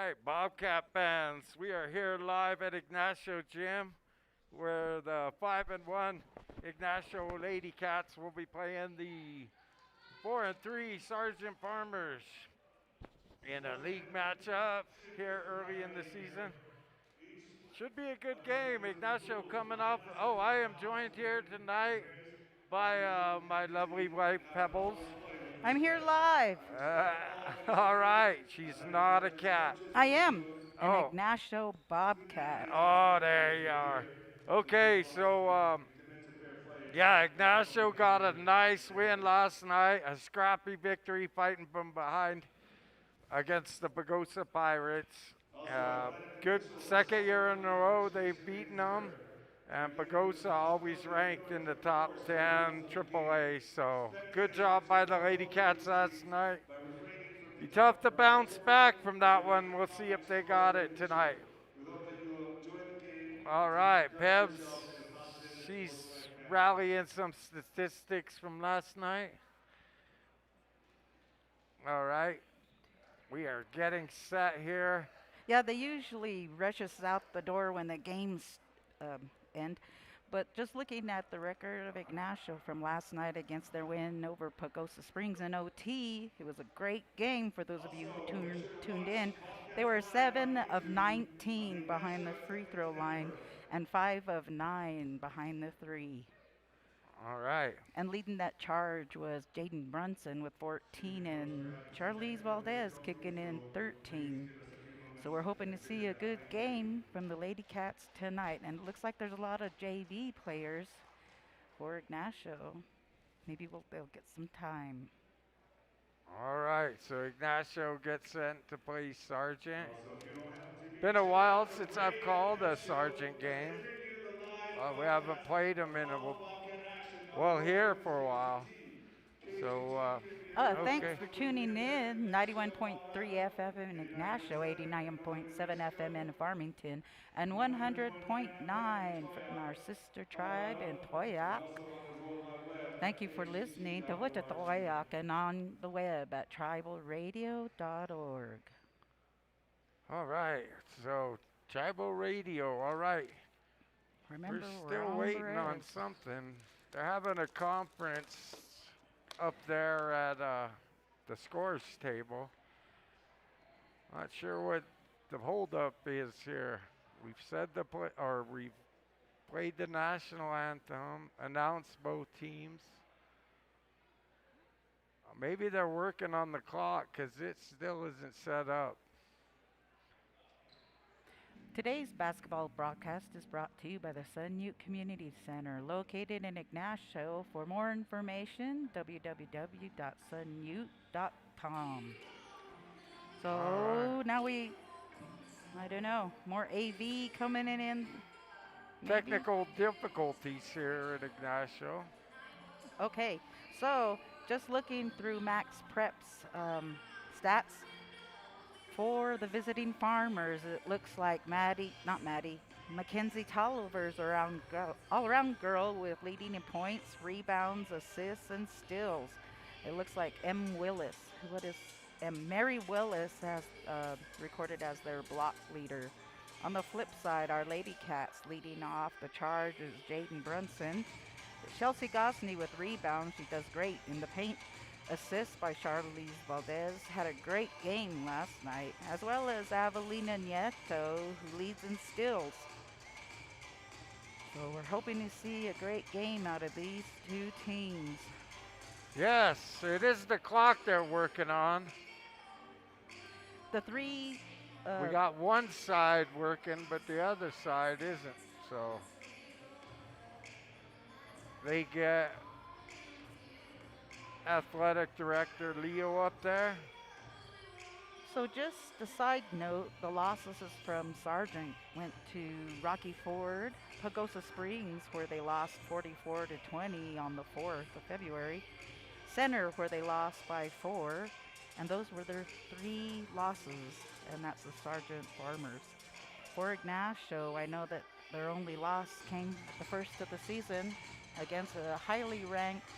right, Bobcat fans, we are here live at Ignacio Gym, where the 5-1 Ignacio LadyCats will be playing the 4-3 Sargent Farmers in a league matchup here early in the season. Should be a good game. Ignacio coming off. Oh, I am joined here tonight by my lovely wife Pebbles. I'm here live. Uh, all right, she's not a cat. I am an Oh, Ignacio Bobcat. oh, there you are. Okay, so yeah, Ignacio got a nice win last night, a scrappy victory fighting from behind against the Pagosa Pirates. Good second year in a row they've beaten them, and Pagosa always ranked in the top 10 AAA. So good job by the Lady Cats last night. Be tough to bounce back from that one. We'll see if they got it tonight. All right, Pebs. She's rallying some statistics from last night. All right. We are getting set here. Yeah, they usually rush us out the door when the games end. But just looking at the record of Ignacio from last night against their win over Pagosa Springs in OT, it was a great game for those of you who tuned in. They were 7 of 19 behind the free throw line and 5 of 9 behind the three. All right. And leading that charge was Jaden Brunson with 14 and Charlize Valdez kicking in 13. So we're hoping to see a good game from the Lady Cats tonight. And it looks like there's a lot of JV players for Ignacio. Maybe they'll get some time. All right. So Ignacio gets sent to play Sargent. Been a while since I've called a Sargent game. We haven't played them in here for a while. So, Thanks okay. for tuning in. 91.3 FM in Ignacio, 89.7 FM in Farmington, and 100.9 from our sister tribe in Toyac. Thank you for listening to Wichita and on the web at tribalradio.org. All right. So, Tribal Radio. All right. Remember, We're we're still on waiting the on res. something. They're having a conference up there at the scores table. Not sure what the holdup is here. We've said we've played the national anthem, announced both teams. Maybe they're working on the clock because it still isn't set up. Today's basketball broadcast is brought to you by the Sun Ute Community Center, located in Ignacio. For more information, www.sunute.com. So now I don't know, more AV coming in. Maybe? Technical difficulties here at Ignacio. Okay, so just looking through Max Prep's stats, for the visiting Farmers, it looks like Mackenzie Tolliver's all-around girl with leading in points, rebounds, assists, and steals. It looks like Mary Willis has recorded as their block leader. On the flip side, our Lady Cats leading off the charge is Jaden Brunson. Chelsea Gosney with rebounds. She does great in the paint. Assist by Charlize Valdez, had a great game last night, as well as Avelina Nieto, who leads in steals. So we're hoping to see a great game out of these two teams. Yes, it is the clock they're working on. The three... we got one side working, but the other side isn't, so they get athletic director Leo up there. So just a side note, the losses from Sargent went to Rocky Ford, Pagosa Springs, where they lost 44-20 on the 4th of February, Center, where they lost by 4, and those were their 3 losses, and that's the Sargent Farmers. For Ignacio, I know that their only loss came the first of the season against a highly ranked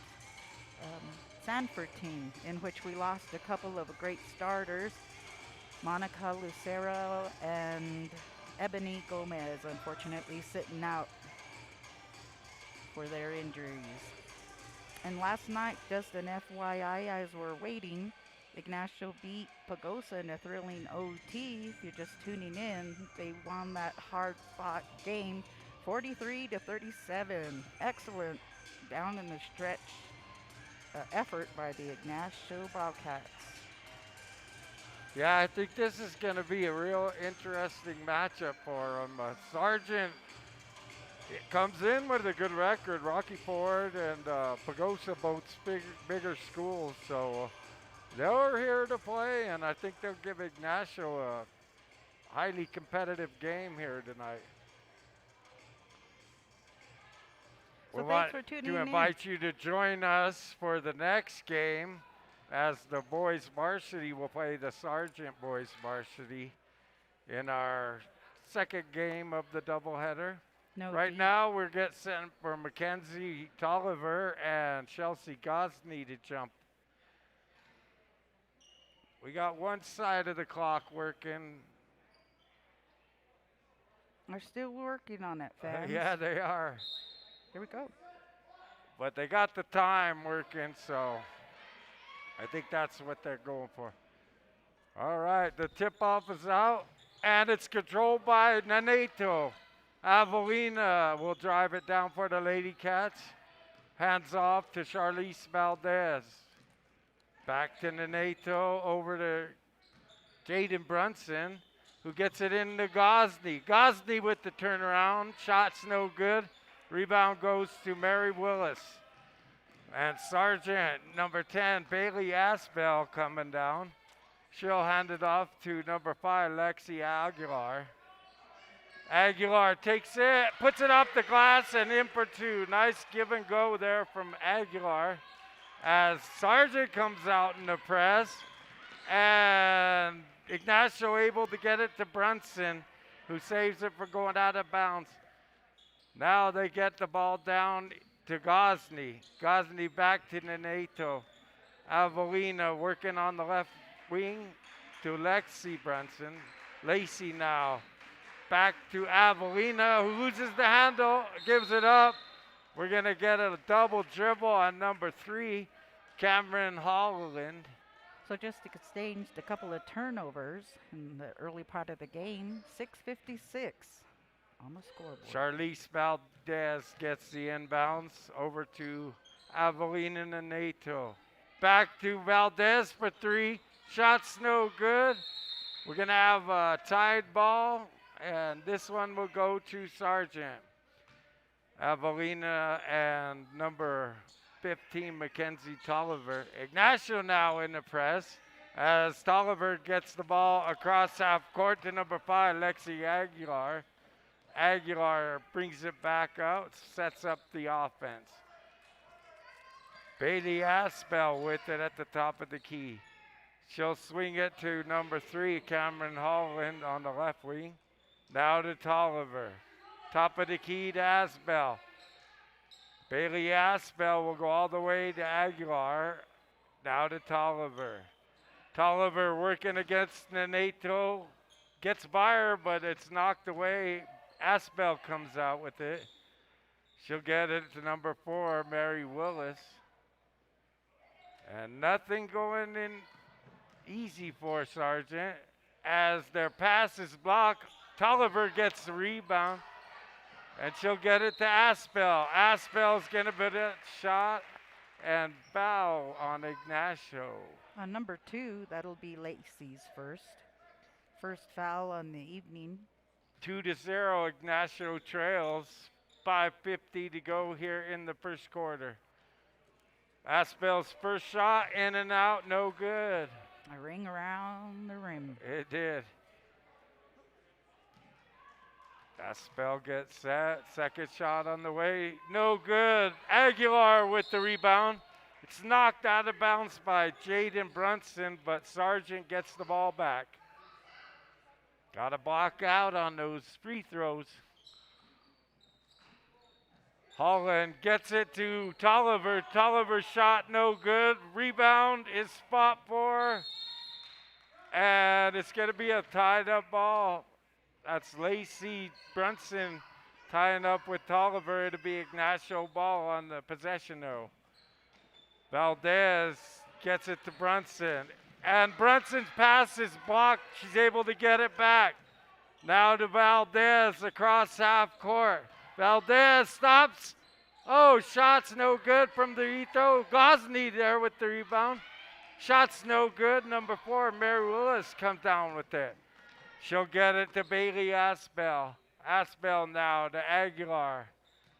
Sanford team, in which we lost a couple of great starters, Monica Lucero and Ebony Gomez, unfortunately, sitting out for their injuries. And last night, just an FYI, as we're waiting, Ignacio beat Pagosa in a thrilling OT. If you're just tuning in, they won that hard-fought game 43 to 37. Excellent down in the stretch effort by the Ignacio Bobcats. Yeah, I think this is going to be a real interesting matchup for them. Sargent comes in with a good record. Rocky Ford and Pagosa both bigger schools, so they're here to play, and I think they'll give Ignacio a highly competitive game here tonight. So We thanks want for tuning to in. invite you to join us for the next game, as the boys varsity will play the Sargent boys varsity in our second game of the doubleheader. No Right deep. now, we're getting sent for Mackenzie Tolliver and Chelsea Gosney to jump. We got one side of the clock working. They're still working on it, fans. Yeah, they are. Here we go. But they got the time working, so I think that's what they're going for. All right, the tip-off is out, and it's controlled by Naneto. Avelina will drive it down for the LadyCats. Hands off to Charlize Valdez. Back to Naneto, over to Jaden Brunson, who gets it into Gosney. Gosney with the turnaround. Shot's no good. Rebound goes to Mary Willis. And Sargent, number 10, Bailey Asbell coming down. She'll hand it off to number 5, Lexi Aguilar. Aguilar takes it, puts it off the glass, and in for two. Nice give and go there from Aguilar as Sargent comes out in the press. And Ignacio able to get it to Brunson, who saves it for going out of bounds. Now they get the ball down to Gosney. Gosney back to Naneto. Avelina working on the left wing to Lexi Brunson. Lacey now back to Avelina, who loses the handle, gives it up. We're going to get a double dribble on number 3, Cameron Holland. So just exchanged a couple of turnovers in the early part of the game. 6:56 on the scoreboard. Charlize Valdez gets the inbounds over to Avelina Naneto. Back to Valdez for 3. Shot's no good. We're going to have a tied ball, and this one will go to Sargent. Avelina and number 15, Mackenzie Tolliver. Ignacio now in the press as Tolliver gets the ball across half court to number 5, Lexi Aguilar. Aguilar brings it back out, sets up the offense. Bailey Asbell with it at the top of the key. She'll swing it to number 3, Cameron Holland on the left wing. Now to Tolliver. Top of the key to Asbell. Bailey Asbell will go all the way to Aguilar. Now to Tolliver. Tolliver working against Naneto. Gets by her, but it's knocked away. Asbell comes out with it. She'll get it to number 4, Mary Willis. And nothing going in easy for Sargent as their pass is blocked. Tolliver gets the rebound, and she'll get it to Asbell. Asbell's going to put a shot and foul on Ignacio. On number 2, that'll be Lacey's first. First foul on the evening. 2-0, Ignacio trails. 5:50 to go here in the first quarter. Asbell's first shot, in and out, no good. A ring around the rim. It did. Asbell gets set. Second shot on the way. No good. Aguilar with the rebound. It's knocked out of bounds by Jaden Brunson, but Sargent gets the ball back. Got to block out on those free throws. Holland gets it to Tolliver. Tolliver shot no good. Rebound is fought for. And it's going to be a tied up ball. That's Lacey Brunson tying up with Tolliver. It'll be Ignacio ball on the possession though. Valdez gets it to Brunson. And Brunson's pass is blocked. She's able to get it back. Now to Valdez across half court. Valdez stops. Oh, shot's no good from the free throw. Gosney there with the rebound. Shot's no good. Number 4, Mary Willis comes down with it. She'll get it to Bailey Aspel. Aspel now to Aguilar.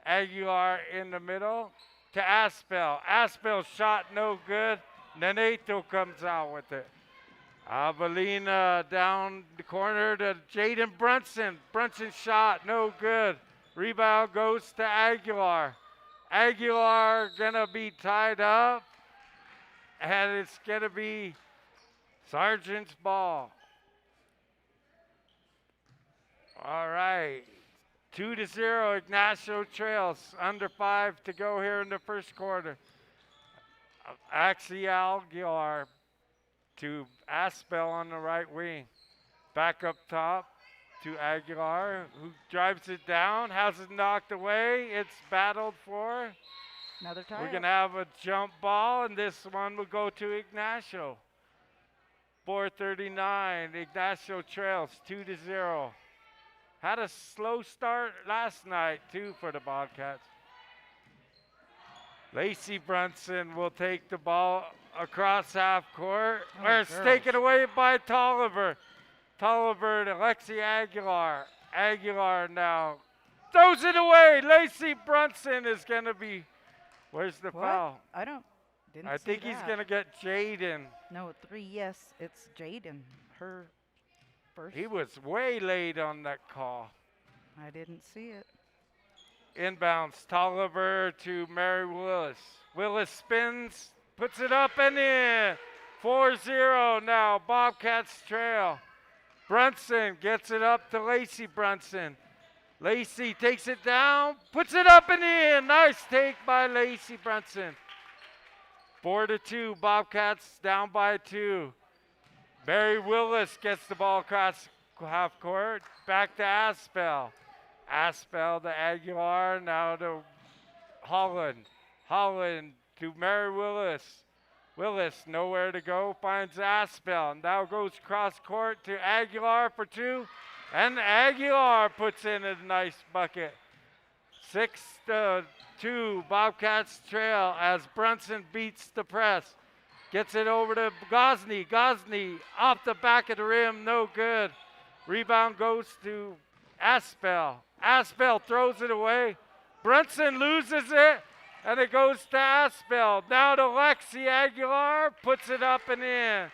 Aguilar in the middle to Aspel. Aspel shot no good. Neneto comes out with it. Avelina down the corner to Jaden Brunson. Brunson shot no good. Rebound goes to Aguilar. Aguilar gonna be tied up. And it's gonna be Sargent's ball. All right. 2-0, Ignacio trails. Under 5 to go here in the first quarter. Axial Aguilar to Aspel on the right wing. Back up top to Aguilar, who drives it down, has it knocked away. It's battled for. Another tie. We're going to have a jump ball, and this one will go to Ignacio. 4:39, Ignacio trails 2-0. Had a slow start last night, too, for the Bobcats. Lacey Brunson will take the ball across half court, where it's taken away by Tolliver. Tolliver to Lexi Aguilar. Aguilar now throws it away. Lacey Brunson is going to be, where's the foul? Didn't I see think he's that. going to get Jaden. No, 3, yes, it's Jaden. Her first. He was way late on that call. I didn't see it. Inbounds, Tolliver to Mary Willis. Willis spins, puts it up and in. 4-0 now, Bobcats trail. Brunson gets it up to Lacey Brunson. Lacey takes it down, puts it up and in. Nice take by Lacey Brunson. 4-2, Bobcats down by 2. Mary Willis gets the ball across half court. Back to Aspel. Aspel to Aguilar, now to Holland. Holland to Mary Willis. Willis, nowhere to go, finds Aspel. Now goes cross court to Aguilar for 2. And Aguilar puts in a nice bucket. 6-2, Bobcats trail as Brunson beats the press. Gets it over to Gosney. Gosney off the back of the rim, no good. Rebound goes to Aspel. Aspel throws it away. Brunson loses it, and it goes to Aspel. Now to Lexi Aguilar, puts it up and in.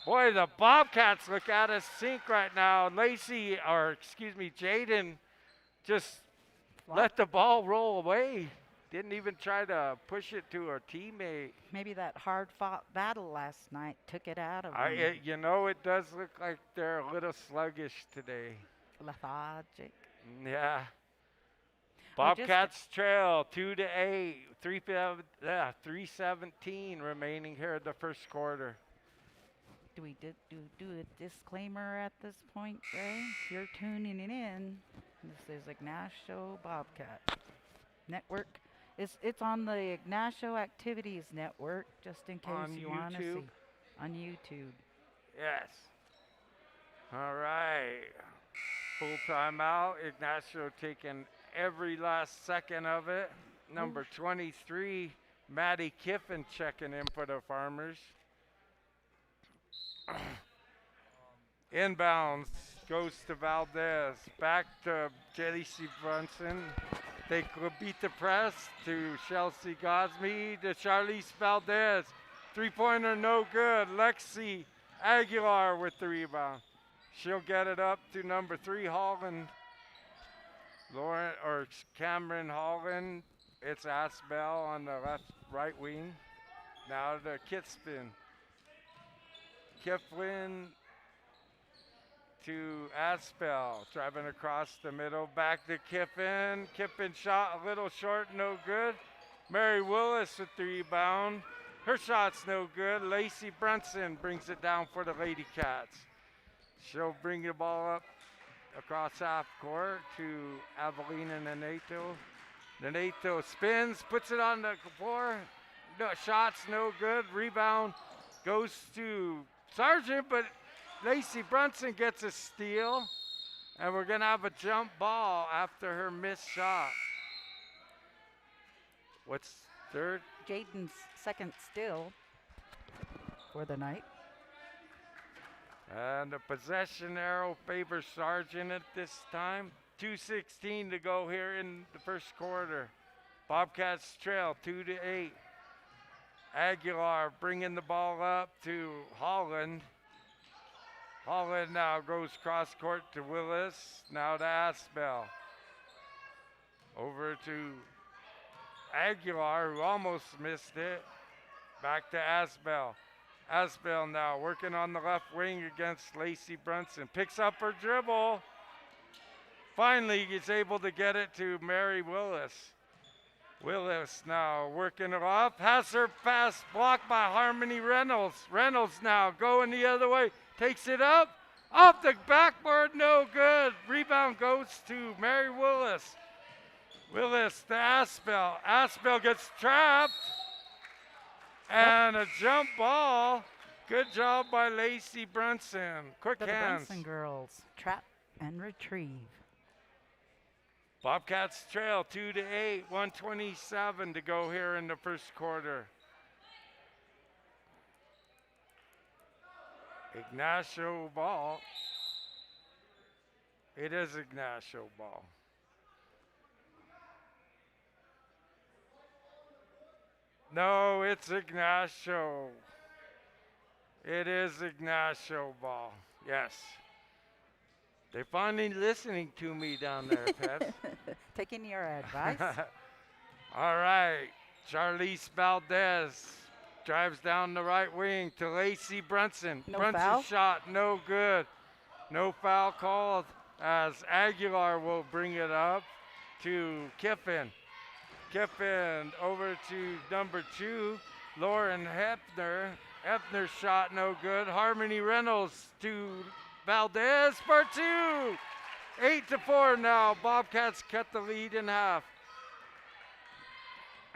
Boy, the Bobcats look out of sync right now. Jaden just let the ball roll away. Didn't even try to push it to her teammate. Maybe that hard-fought battle last night took it out of them. It does look like they're a little sluggish today. Lethargic. Yeah. Bobcats trail 2-8. 3:17 remaining here in the first quarter. Do we do a disclaimer at this point, Ray? If you're tuning in, this is Ignacio Bobcat Network. It's on the Ignacio Activities Network, just in case you want to see. On YouTube. Yes. All right. Full timeout. Ignacio taking every last second of it. Number 23, Maddie Kiffin checking in for the Farmers. Inbounds goes to Valdez. Back to J.C. Brunson. They beat the press to Chelsea Gosme to Charlize Valdez. Three-pointer no good. Lexi Aguilar with the rebound. She'll get it up to number 3, Holland. Cameron Holland. It's Aspel on the right wing. Now to Kitspin. Kiflin to Aspel, driving across the middle, back to Kiffin. Kiffin shot a little short, no good. Mary Willis with the rebound. Her shot's no good. Lacey Brunson brings it down for the LadyCats. She'll bring the ball up across half court to Avelina Neneto. Neneto spins, puts it on the floor. No, shot's no good. Rebound goes to Sargent, but Lacey Brunson gets a steal. And we're going to have a jump ball after her missed shot. What's third? Jaden's second steal for the night. And the possession arrow favors Sargent at this time. 2:16 to go here in the first quarter. Bobcats trail 2-8. Aguilar bringing the ball up to Holland. Holland now goes cross court to Willis. Now to Aspel. Over to Aguilar, who almost missed it. Back to Aspel. Aspel now working on the left wing against Lacey Brunson. Picks up her dribble. Finally is able to get it to Mary Willis. Willis now working it off. Has her pass blocked by Harmony Reynolds. Reynolds now going the other way. Takes it up. Off the backboard, no good. Rebound goes to Mary Willis. Willis to Aspel. Aspel gets trapped. And a jump ball. Good job by Lacey Brunson. Quick The hands. Brunson girls trap and retrieve. Bobcats trail 2-8. 1:27 to go here in the first quarter. Ignacio ball. It is Ignacio ball. No, it's Ignacio. It is Ignacio ball. Yes. They're finally listening to me down there, Pep. Taking your advice. All right. Charlize Valdez drives down the right wing to Lacey Brunson. No Brunson's foul? shot, no good. No foul called as Aguilar will bring it up to Kiffin. Kiffin over to number 2, Lauren Hepner. Hepner's shot no good. Harmony Reynolds to Valdez for 2. 8-4 now. Bobcats cut the lead in half.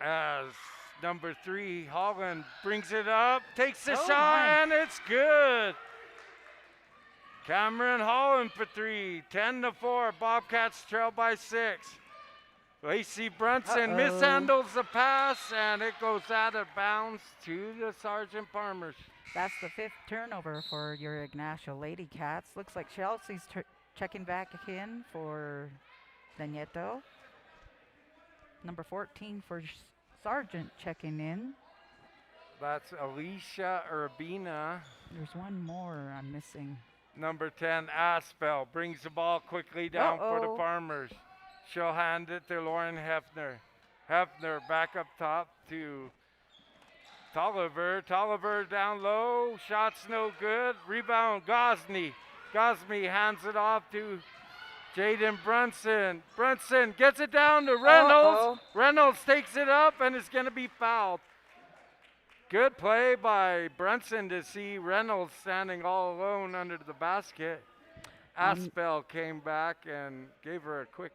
As number 3, Holland brings it up, takes the shot, my. and it's good. Cameron Holland for 3. 10-4. Bobcats trail by 6. Lacey Brunson mishandles the pass, and it goes out of bounds to the Sargent Farmers. That's the 5th turnover for your Ignacio LadyCats. Looks like Chelsea's checking back in for Neneto. Number 14 for Sargent checking in. That's Alicia Urbina. There's one more I'm missing. Number 10, Aspel, brings the ball quickly down for the Uh-oh. Farmers. She'll hand it to Lauren Hefner. Hefner back up top to Tolliver. Tolliver down low. Shot's no good. Rebound, Gosney. Gosney hands it off to Jaden Brunson. Brunson gets it down to Reynolds. Reynolds takes it up and is going to be fouled. Good play by Brunson to see Reynolds standing all alone under the basket. Aspel came back and gave her a quick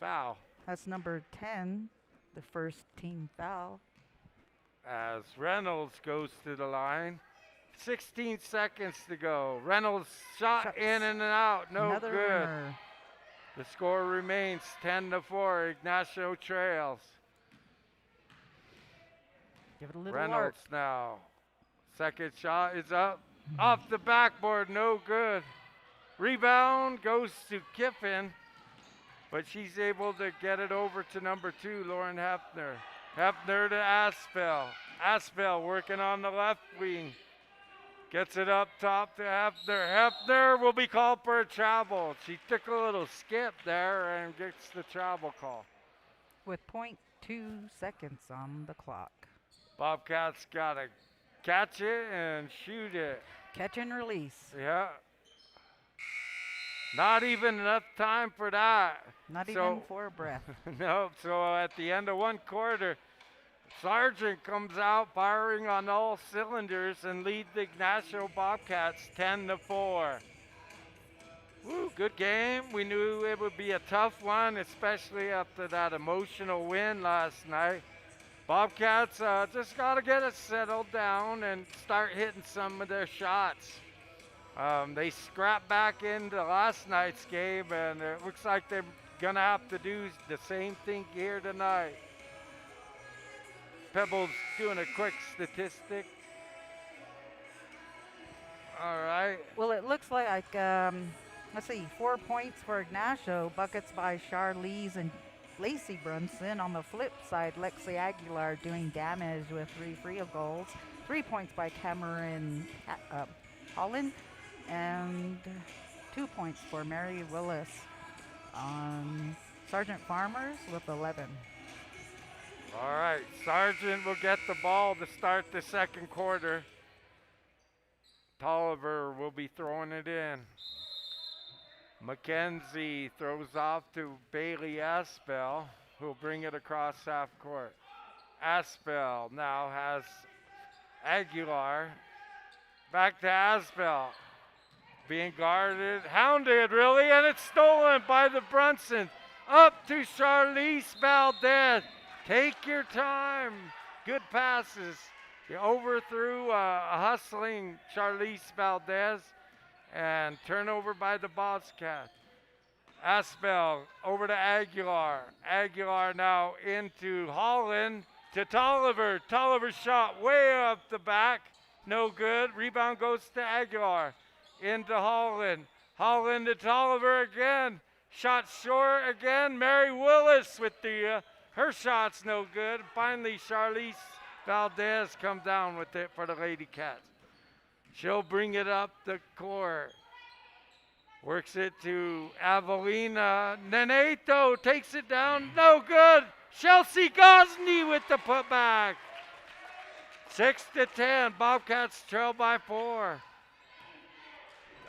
foul. That's number 10, the first team foul. As Reynolds goes to the line. 16 seconds to go. Reynolds shot Shots. in and out. No Another good. winner. The score remains 10-4. Ignacio trails. Give it a little Reynolds arc. now. Second shot is up. Off the backboard. No good. Rebound goes to Kiffin. But she's able to get it over to number 2, Lauren Hefner. Hefner to Aspel. Aspel working on the left wing. Gets it up top to Hefner. Hefner will be called for a travel. She took a little skip there and gets the travel call. With 0.2 seconds on the clock. Bobcats got to catch it and shoot it. Catch and release. Yeah. Not even enough time for that. Not even for a breath. No, so at the end of one quarter, Sargent comes out firing on all cylinders and leads the Ignacio Bobcats 10-4. Woo, good game. We knew it would be a tough one, especially after that emotional win last night. Bobcats just got to get it settled down and start hitting some of their shots. They scrapped back into last night's game, and it looks like they're going to have to do the same thing here tonight. Pebble's doing a quick statistic. All right. Well, it looks like, let's see, 4 points for Ignacio, buckets by Charlize and Lacey Brunson. On the flip side, Lexi Aguilar doing damage with 3 free goals. 3 points by Cameron Holland, and 2 points for Mary Willis. Sargent Farmers with 11. All right, Sargent will get the ball to start the second quarter. Tolliver will be throwing it in. McKenzie throws off to Bailey Aspel, who'll bring it across half court. Aspel now has Aguilar. Back to Aspel. Being guarded, hounded really, and it's stolen by the Brunson. Up to Charlize Valdez. Take your time. Good passes. You overthrew a hustling Charlize Valdez, and turnover by the Bobcats. Aspel over to Aguilar. Aguilar now into Holland to Tolliver. Tolliver's shot way up the back. No good. Rebound goes to Aguilar. Into Holland. Holland to Tolliver again. Shot short again. Mary Willis with her shot's no good. Finally, Charlize Valdez comes down with it for the LadyCats. She'll bring it up the court. Works it to Avelina. Neneto takes it down. No good. Chelsea Gosney with the putback. 6-10. Bobcats trail by 4.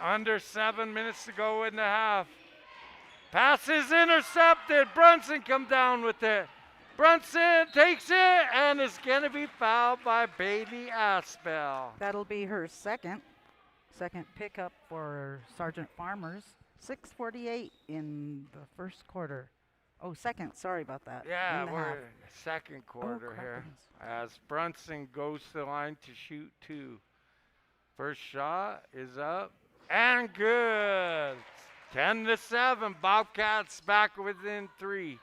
Under 7 minutes to go in the half. Pass is intercepted. Brunson come down with it. Brunson takes it and is going to be fouled by Bailey Aspel. That'll be her second pickup for Sargent Farmers. 6:48 in the first quarter. Oh, second. Sorry about that. Yeah, in the we're half. in the second quarter here. crackers. As Brunson goes to the line to shoot 2. First shot is up and good. 10-7. Bobcats back within 3.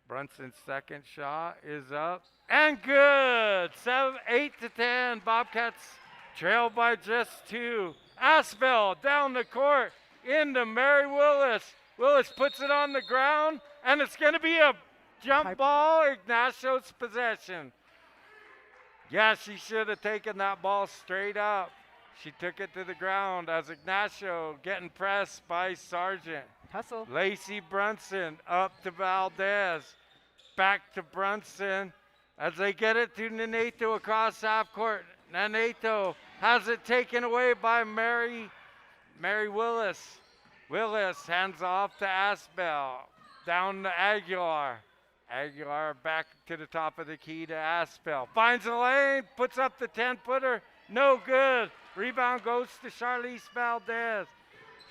Brunson's second shot is up and good. 8-10. Bobcats trail by just 2. Aspel down the court into Mary Willis. Willis puts it on the ground, and it's going to be a jump ball. Ignacio's possession. Yeah, she should have taken that ball straight up. She took it to the ground as Ignacio getting pressed by Sargent. Hustle. Lacey Brunson up to Valdez. Back to Brunson as they get it to Neneto across half court. Neneto has it taken away by Mary Willis. Willis hands off to Aspel. Down to Aguilar. Aguilar back to the top of the key to Aspel. Finds a lane, puts up the 10-footer. No good. Rebound goes to Charlize Valdez.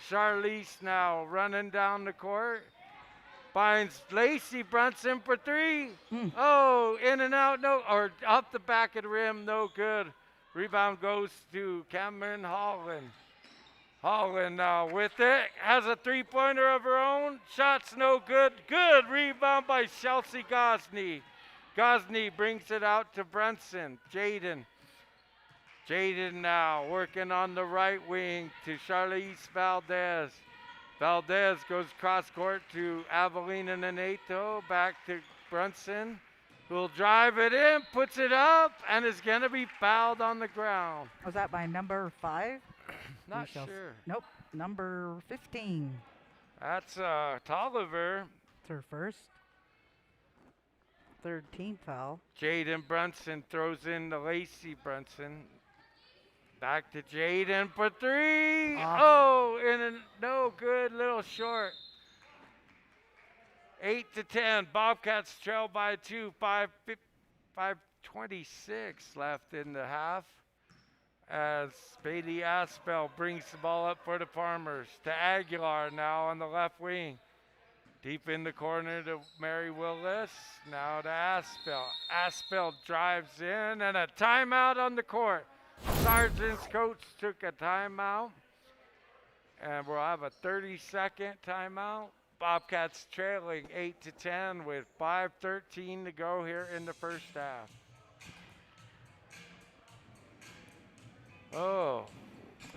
Charlize now running down the court. Finds Lacey Brunson for 3. Oh, in and out, no, or up the back of the rim, no good. Rebound goes to Cameron Holland. Holland now with it, has a 3-pointer of her own. Shot's no good. Good rebound by Chelsea Gosney. Gosney brings it out to Brunson. Jaden now working on the right wing to Charlize Valdez. Valdez goes cross court to Avelina Neneto. Back to Brunson, who'll drive it in, puts it up, and is going to be fouled on the ground. Was that by number 5? Not sure. Nope. Number 15. That's Tolliver. It's her first. Third team foul. Jaden Brunson throws in to Lacey Brunson. Back to Jaden for 3. Oh, and no good, little short. 8-10. Bobcats trail by 2. 5:26 left in the half. As Bailey Aspel brings the ball up for the Farmers to Aguilar now on the left wing. Deep in the corner to Mary Willis. Now to Aspel. Aspel drives in and a timeout on the court. Sargent's coach took a timeout. And we'll have a 30-second timeout. Bobcats trailing 8-10 with 5:13 to go here in the first half. Oh.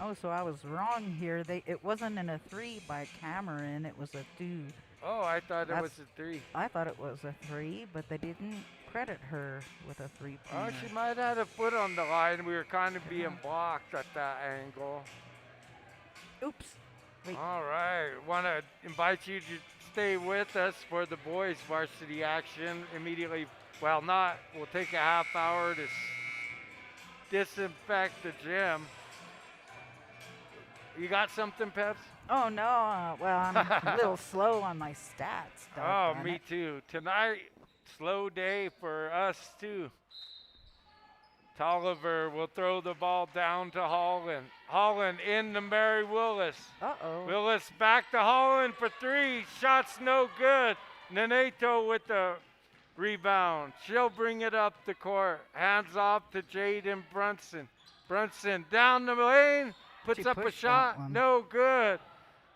Oh, so I was wrong here. It wasn't in a 3 by Cameron. It was a 2. Oh, I thought it was a 3. I thought it was a 3, but they didn't credit her with a 3 Oh, pointer. she might have had a foot on the line. We were kind of being blocked at that angle. Oops. Wait. All right. Want to invite you to stay with us for the boys' varsity action immediately. Well, not. We'll take a half hour to disinfect the gym. You got something, Peps? Oh, no. Well, I'm a little slow on my stats. Oh, doggone me it. too. Tonight, slow day for us too. Tolliver will throw the ball down to Holland. Holland in to Mary Willis. Uh-oh. Willis back to Holland for 3. Shots no good. Neneto with the rebound. She'll bring it up the court. Hands off to Jaden Brunson. Brunson down the lane. Puts She up a pushed that shot. one. No good.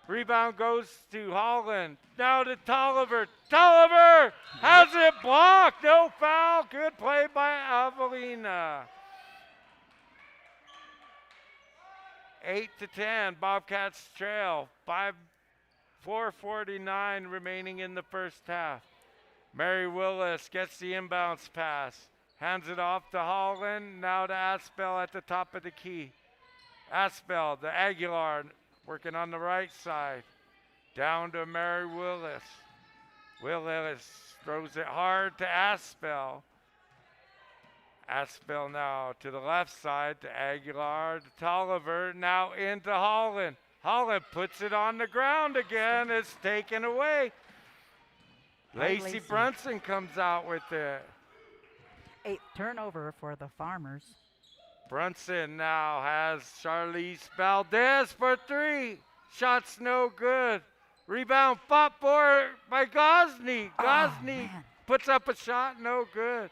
Rebound goes to Holland. Now to Tolliver. Tolliver has it blocked. No foul. Good play by Avelina. 8-10. Bobcats trail. 4:49 remaining in the first half. Mary Willis gets the inbounds pass. Hands it off to Holland. Now to Aspel at the top of the key. Aspel, the Aguilar, working on the right side. Down to Mary Willis. Willis throws it hard to Aspel. Aspel now to the left side to Aguilar, to Tolliver, now into Holland. Holland puts it on the ground again. It's taken away. Lacey Lacey. Brunson comes out with it. 8th turnover for the Farmers. Brunson now has Charlize Valdez for 3. Shots no good. Rebound fought for by Gosney. Gosney man. puts up a shot, no good.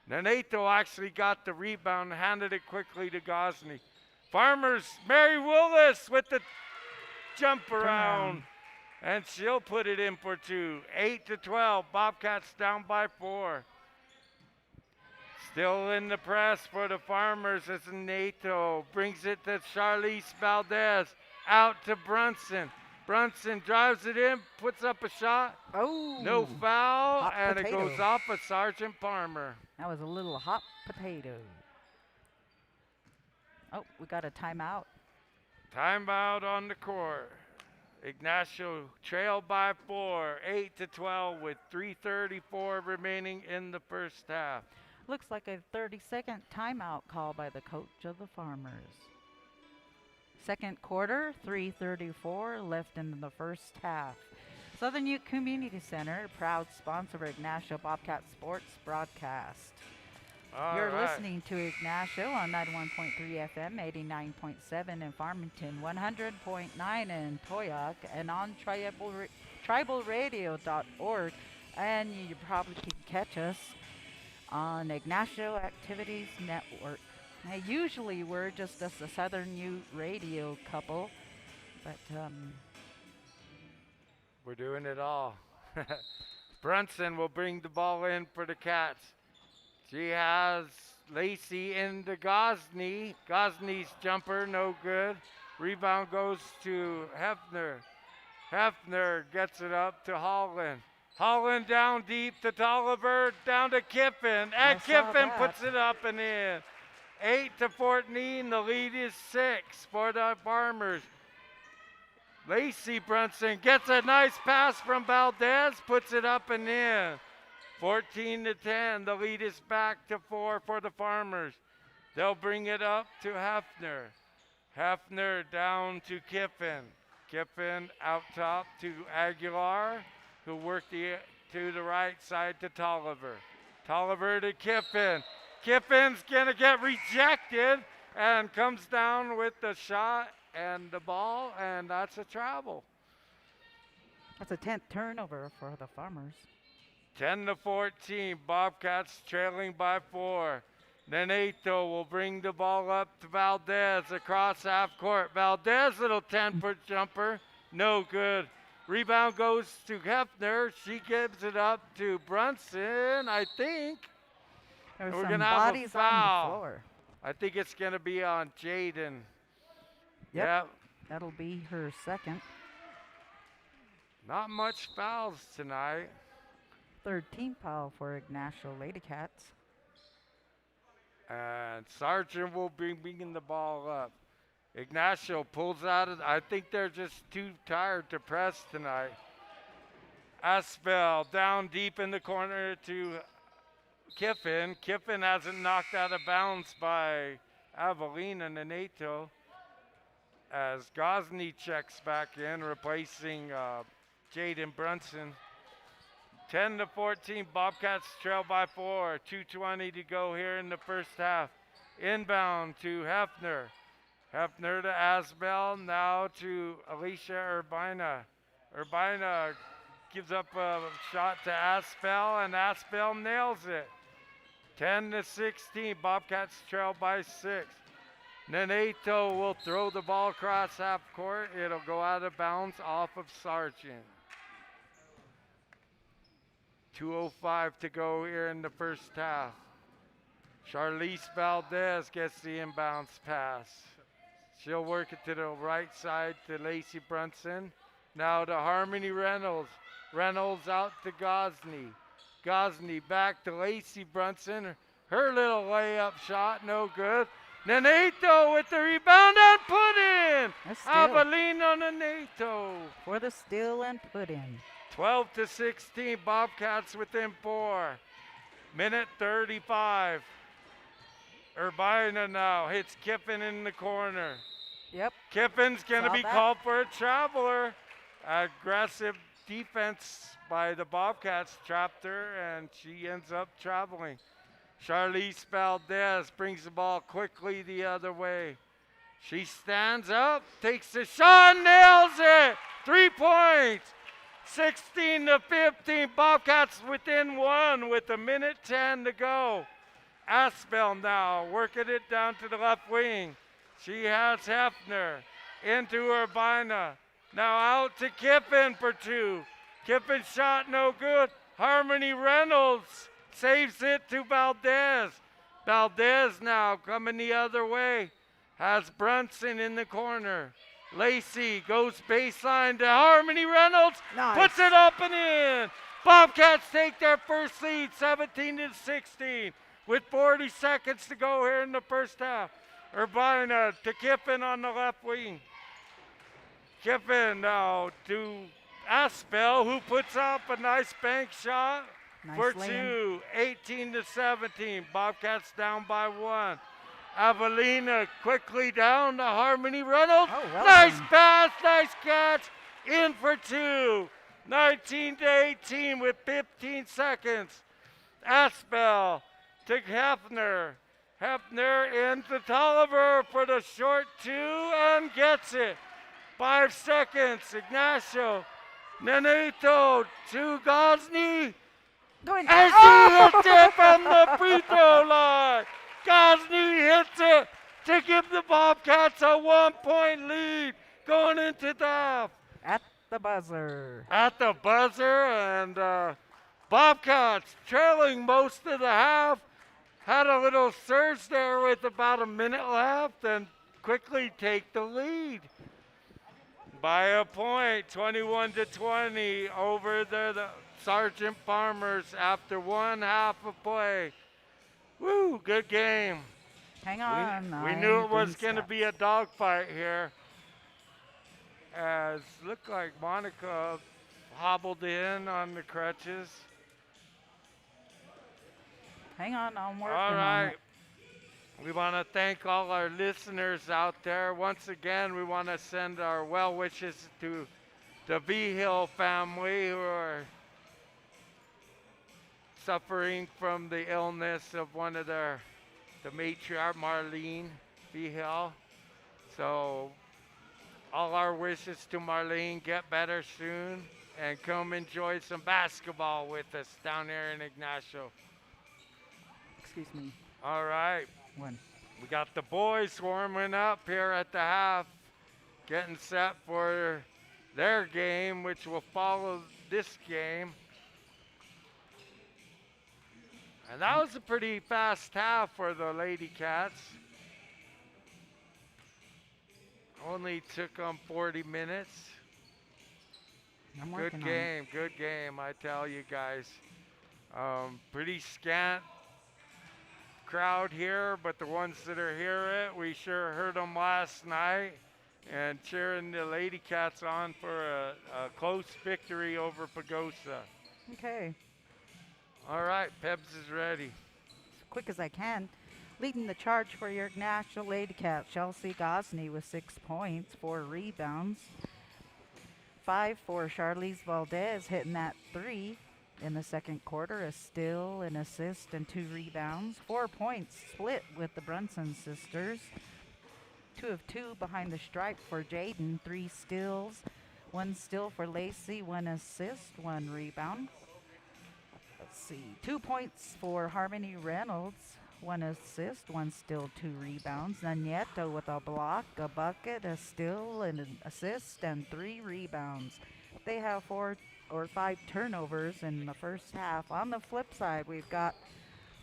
Neneto actually got the rebound and handed it quickly to Gosney. Farmers, Mary Willis with the jump around. And she'll put it in for 2. 8-12. Bobcats down by 4. Still in the press for the Farmers as Neto brings it to Charlize Valdez. Out to Brunson. Brunson drives it in, puts up a shot. Oh. No foul, Hot and potato. it goes off of Sergeant Palmer. That was a little hot potato. Oh, we got a timeout. Timeout on the court. Ignacio trailed by 4, 8-12 with 3:34 remaining in the first half. Looks like a 30-second timeout call by the coach of the Farmers. Second quarter, 3:34 left in the first half. Southern Ute Community Center, proud sponsor of Ignacio Bobcat Sports broadcast. You're listening to Ignacio on 91.3 FM, 89.7 in Farmington, 100.9 in Toyoak, and on tribalradio.org. And you probably can catch us on Ignacio Activities Network. Now, usually we're just a Southern Ute radio couple, but We're doing it all. Brunson will bring the ball in for the Cats. She has Lacey into Gosney. Gosney's jumper, no good. Rebound goes to Hefner. Hefner gets it up to Holland. Holland down deep to Tolliver, down to Kiffin. And I saw Kiffin that. puts it up and in. 8-14, the lead is 6 for the Farmers. Lacey Brunson gets a nice pass from Valdez, puts it up and in. 14-10, the lead is back to 4 for the Farmers. They'll bring it up to Hefner. Hefner down to Kiffin. Kiffin out top to Aguilar. who worked to the right side to Tolliver. Tolliver to Kiffin. Kiffin's going to get rejected and comes down with the shot and the ball, and that's a travel. That's a 10th turnover for the Farmers. 10-14, Bobcats trailing by 4. Neneto will bring the ball up to Valdez across half court. Valdez, little 10-foot jumper, no good. Rebound goes to Hefner. She gives it up to Brunson, I think. There's We're some going to have a bodies on foul. the floor. I think it's going to be on Jaden. Yep. That'll be her second. Not much fouls tonight. Third team foul for Ignacio LadyCats. And Sargent will be bringing the ball up. Ignacio pulls out of, I think they're just too tired to press tonight. Aspel down deep in the corner to Kiffin. Kiffin hasn't knocked out of bounds by Avelina Neneto as Gosney checks back in, replacing Jaden Brunson. 10-14, Bobcats trail by 4. 2:20 to go here in the first half. Inbound to Hefner. Hefner to Asbel, now to Alicia Urbina. Urbina gives up a shot to Asbel, and Asbel nails it. 10-16, Bobcats trail by 6. Neneto will throw the ball across half court. It'll go out of bounds off of Sargent. 2:05 to go here in the first half. Charlize Valdez gets the inbounds pass. She'll work it to the right side to Lacey Brunson. Now to Harmony Reynolds. Reynolds out to Gosney. Gosney back to Lacey Brunson. Her little layup shot, no good. Neneto with the rebound and put in. Avelino Neneto. For the steal and put in. 12-16, Bobcats within 4. Minute 35. Urbina now hits Kiffin in the corner. Yep. Kiffin's going to be called for a traveler. Aggressive defense by the Bobcats trapped her, and she ends up traveling. Charlize Valdez brings the ball quickly the other way. She stands up, takes the shot, nails it. 3 points. 16-15, Bobcats within 1 with a minute 10 to go. Aspel now working it down to the left wing. She has Hefner into Urbina. Now out to Kiffin for 2. Kiffin shot no good. Harmony Reynolds saves it to Valdez. Valdez now coming the other way. Has Brunson in the corner. Lacey goes baseline to Harmony Reynolds. Nice. Puts it up and in. Bobcats take their first lead, 17-16, with 40 seconds to go here in the first half. Urbina to Kiffin on the left wing. Kiffin now to Aspel, who puts up a nice bank shot for 2. 18-17. Bobcats down by 1. Avelina quickly down to Harmony Reynolds. Nice pass, nice catch. In for 2. 19-18 with 15 seconds. Aspel to Hefner. Hefner into Tolliver for the short 2 and gets it. 5 seconds. Ignacio. Neneto to Gosney. And she hits it from the free throw line. Gosney hits it to give the Bobcats a 1-point lead going into the half. At the buzzer. At the buzzer, and Bobcats trailing most of the half. Had a little surge there with about a minute left and quickly take the lead by a point, 21-20 over the Sargent Farmers after 1 half of play. Woo, good game. Hang on. We knew it was going to be a dogfight here. As looked like Monica hobbled in on the crutches. Hang on, I'm working All on right. it. We want to thank all our listeners out there. Once again, we want to send our well wishes to the V Hill family who are suffering from the illness of one of the matriarch, Marlene Fihel. So all our wishes to Marlene, get better soon and come enjoy some basketball with us down there in Ignacio. Excuse me. All right. One. We got the boys warming up here at the half, getting set for their game, which will follow this game. And that was a pretty fast half for the LadyCats. Only took them 40 minutes. I'm working on it. Good game, I tell you guys. Pretty scant crowd here, but the ones that are here, we sure heard them last night and cheering the LadyCats on for a close victory over Pagosa. Okay. All right, Pebs is ready. As quick as I can. Leading the charge for your National LadyCats, Chelsea Gosney with 6 points, 4 rebounds. 5 for Charlize Valdez, hitting that 3 in the second quarter. A steal, an assist, and 2 rebounds. 4 points split with the Brunson sisters. 2 of 2 behind the stripe for Jaden. 3 steals, 1 steal for Lacey, 1 assist, 1 rebound. Let's see, 2 points for Harmony Reynolds. 1 assist, 1 steal, 2 rebounds. Nieto with a block, a bucket, a steal, and an assist, and 3 rebounds. They have 4 or 5 turnovers in the first half. On the flip side, we've got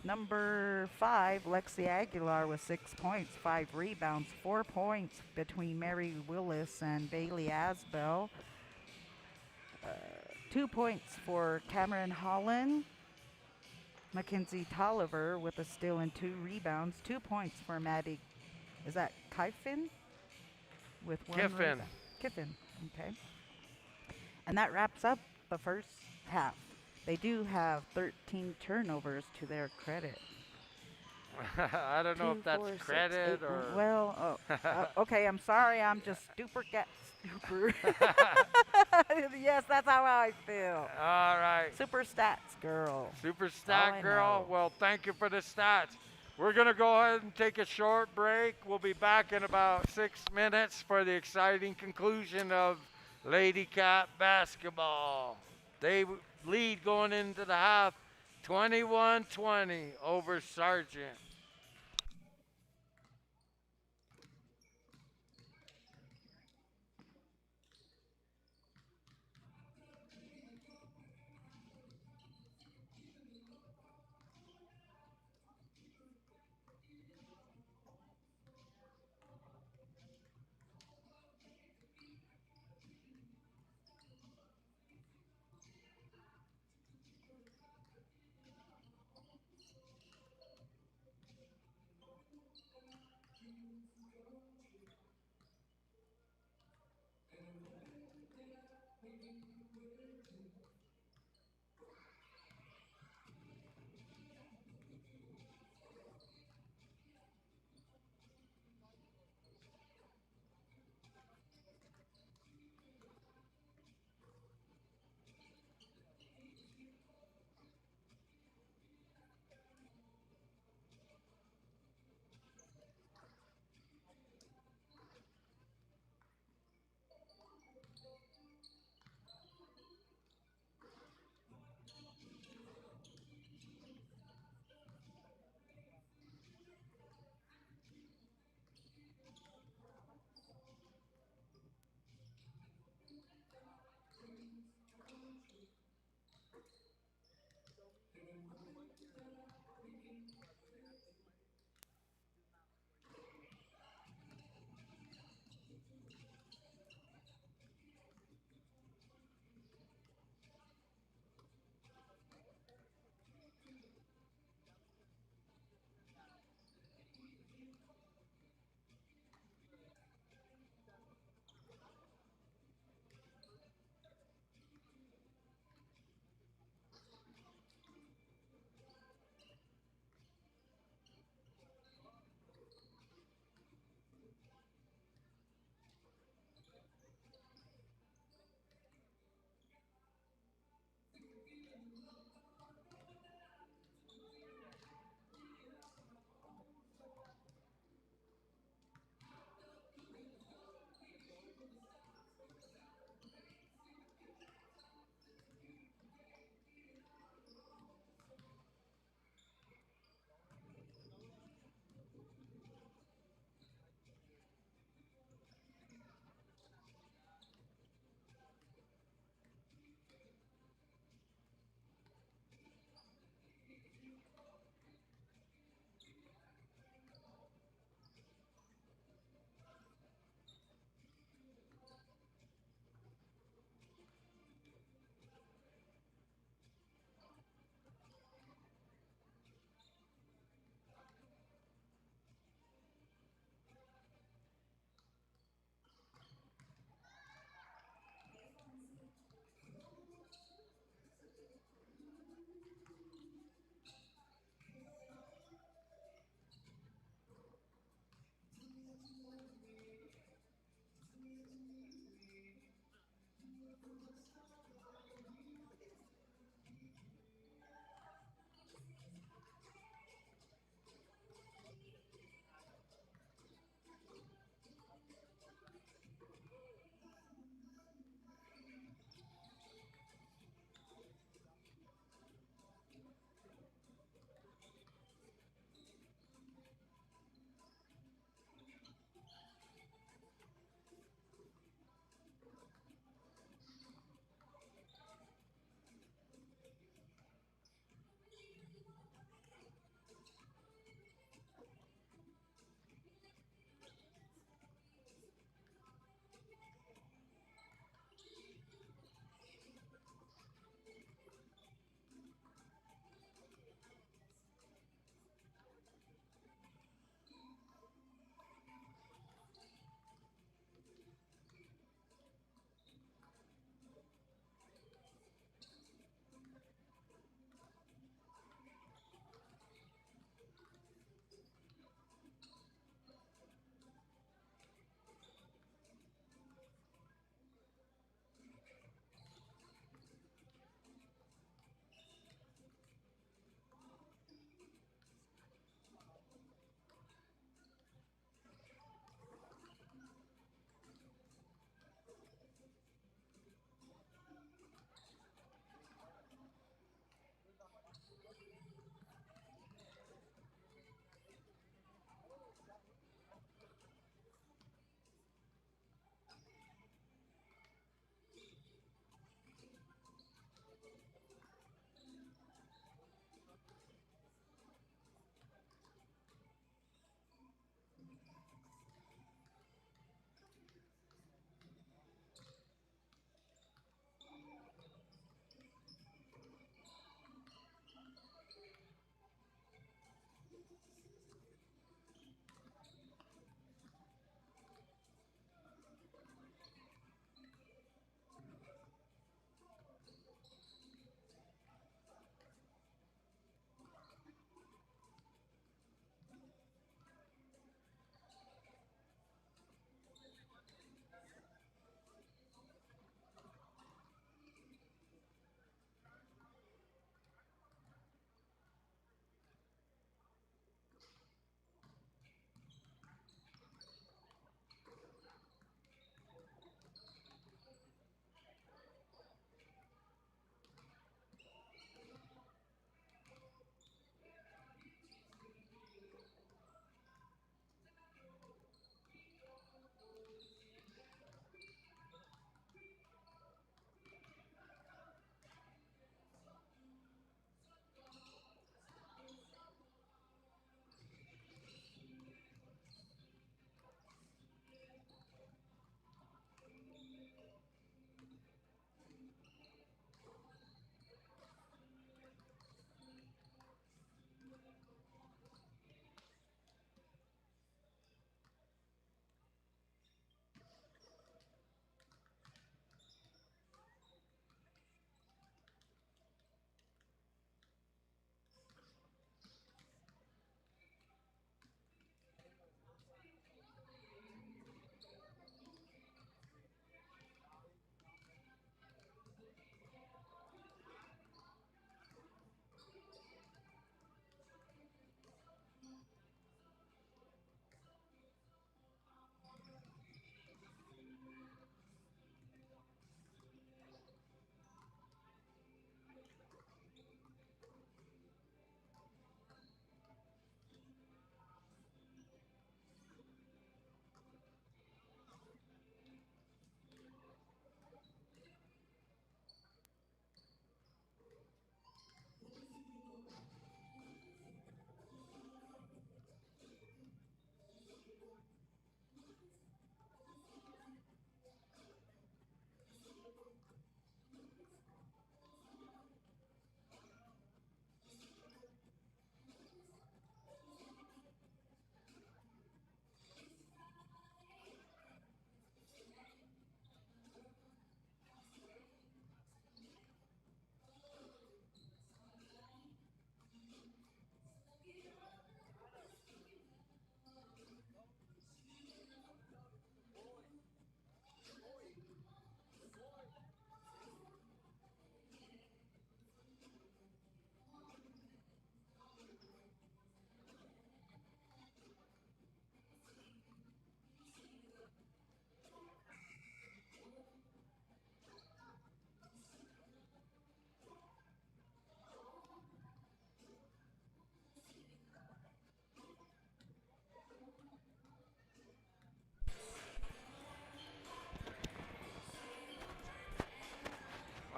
number 5, Lexi Aguilar with 6 points, 5 rebounds, 4 points between Mary Willis and Bailey Asbell. 2 points for Cameron Holland. Mackenzie Tolliver with a steal and 2 rebounds. 2 points for Maddie. Is that Kiffin? With 1 Kiffin. rebound. Kiffin. Okay. And that wraps up the first half. They do have 13 turnovers to their credit. I don't know if that's 2, 4, 6, credit 8, or. Well, okay, I'm sorry. I'm just super. Yes, that's how I feel. All right. Super stats girl. Super All stat I girl. know. Well, thank you for the stats. We're going to go ahead and take a short break. We'll be back in about 6 minutes for the exciting conclusion of Lady Cat basketball. They lead going into the half 21-20 over Sargent.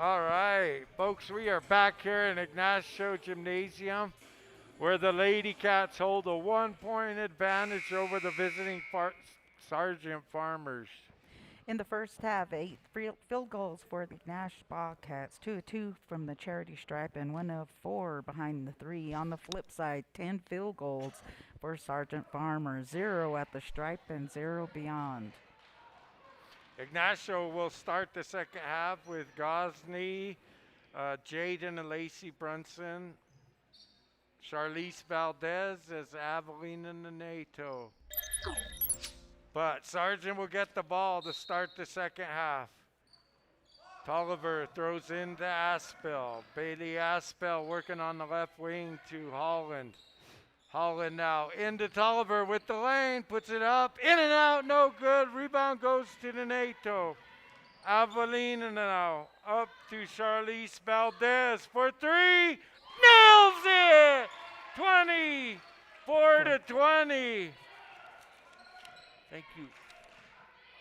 All right, folks, we are back here in Ignacio Gymnasium where the LadyCats hold a 1-point advantage over the visiting Sargent Farmers. In the first half, 8 field goals for the Nash Bobcats, 2 of 2 from the charity stripe and 1 of 4 behind the 3. On the flip side, 10 field goals for Sargent Farmers, 0 at the stripe and 0 beyond. Ignacio will start the second half with Gosney, Jaden and Lacey Brunson, Charlize Valdez as Avelina Nenato. But Sargent will get the ball to start the second half. Tolliver throws into Aspel. Bailey Aspel working on the left wing to Holland. Holland now into Tolliver with the lane, puts it up, in and out, no good. Rebound goes to Nenato. Avelina now up to Charlize Valdez for 3. Nails it! 24-20. Thank you.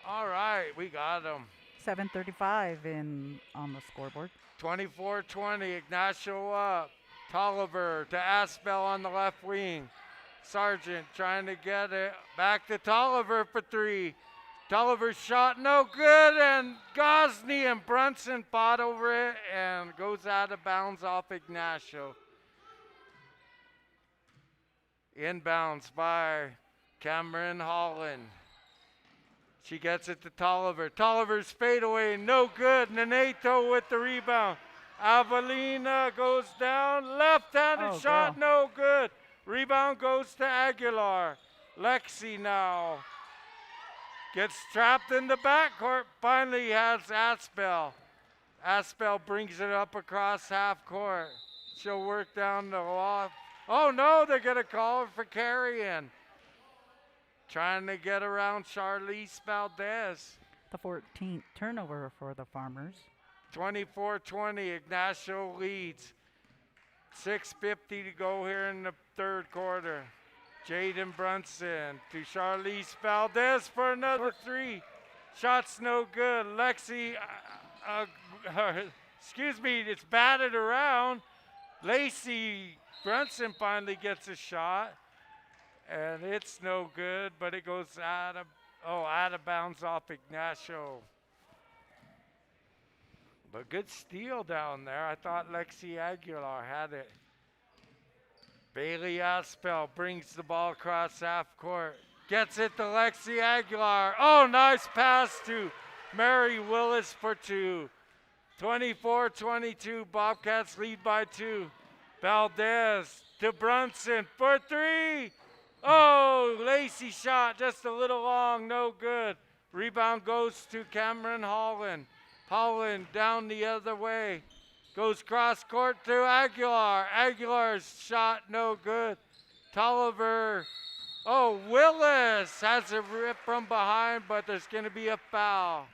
All right, we got him. 7:35 in on the scoreboard. 24-20, Ignacio up. Tolliver to Aspel on the left wing. Sargent trying to get it back to Tolliver for 3. Tolliver's shot no good, and Gosney and Brunson fought over it and goes out of bounds off Ignacio. Inbounds by Cameron Holland. She gets it to Tolliver. Tolliver's fadeaway, no good. Nenato with the rebound. Avelina goes down, left-handed shot, no good. Rebound goes to Aguilar. Lexi now gets trapped in the backcourt. Finally has Aspel. Aspel brings it up across half court. She'll work down the loft. Oh no, they're going to call her for carrying. Trying to get around Charlize Valdez. The 14th turnover for the Farmers. 24-20, Ignacio leads. 6:50 to go here in the third quarter. Jaden Brunson to Charlize Valdez for another 3. Shots no good. Lexi, excuse me, it's batted around. Lacey Brunson finally gets a shot. And it's no good, but it goes out of bounds off Ignacio. But good steal down there. I thought Lexi Aguilar had it. Bailey Aspel brings the ball across half court. Gets it to Lexi Aguilar. Oh, nice pass to Mary Willis for 2. 24-22, Bobcats lead by 2. Valdez to Brunson for 3. Oh, Lacey shot just a little long, no good. Rebound goes to Cameron Holland. Holland down the other way. Goes cross court to Aguilar. Aguilar's shot no good. Tolliver. Oh, Willis has a rip from behind, but there's going to be a foul.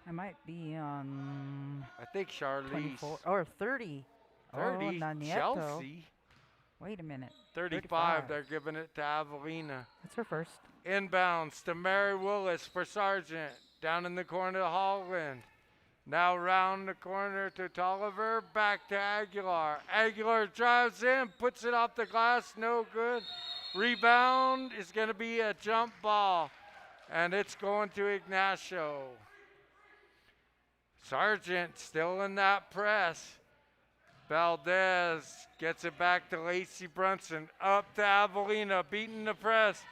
I might be on. I think Charlize. 24 or 30. 30. Oh, Nieto. Chelsea. Wait a minute. 35. They're giving it to Avelina. That's her first. Inbounds to Mary Willis for Sargent. Down in the corner to Holland. Now round the corner to Tolliver. Back to Aguilar. Aguilar drives in, puts it off the glass. No good. Rebound is going to be a jump ball. And it's going to Ignacio. Sargent still in that press. Valdez gets it back to Lacey Brunson. Up to Avelina, beating the press.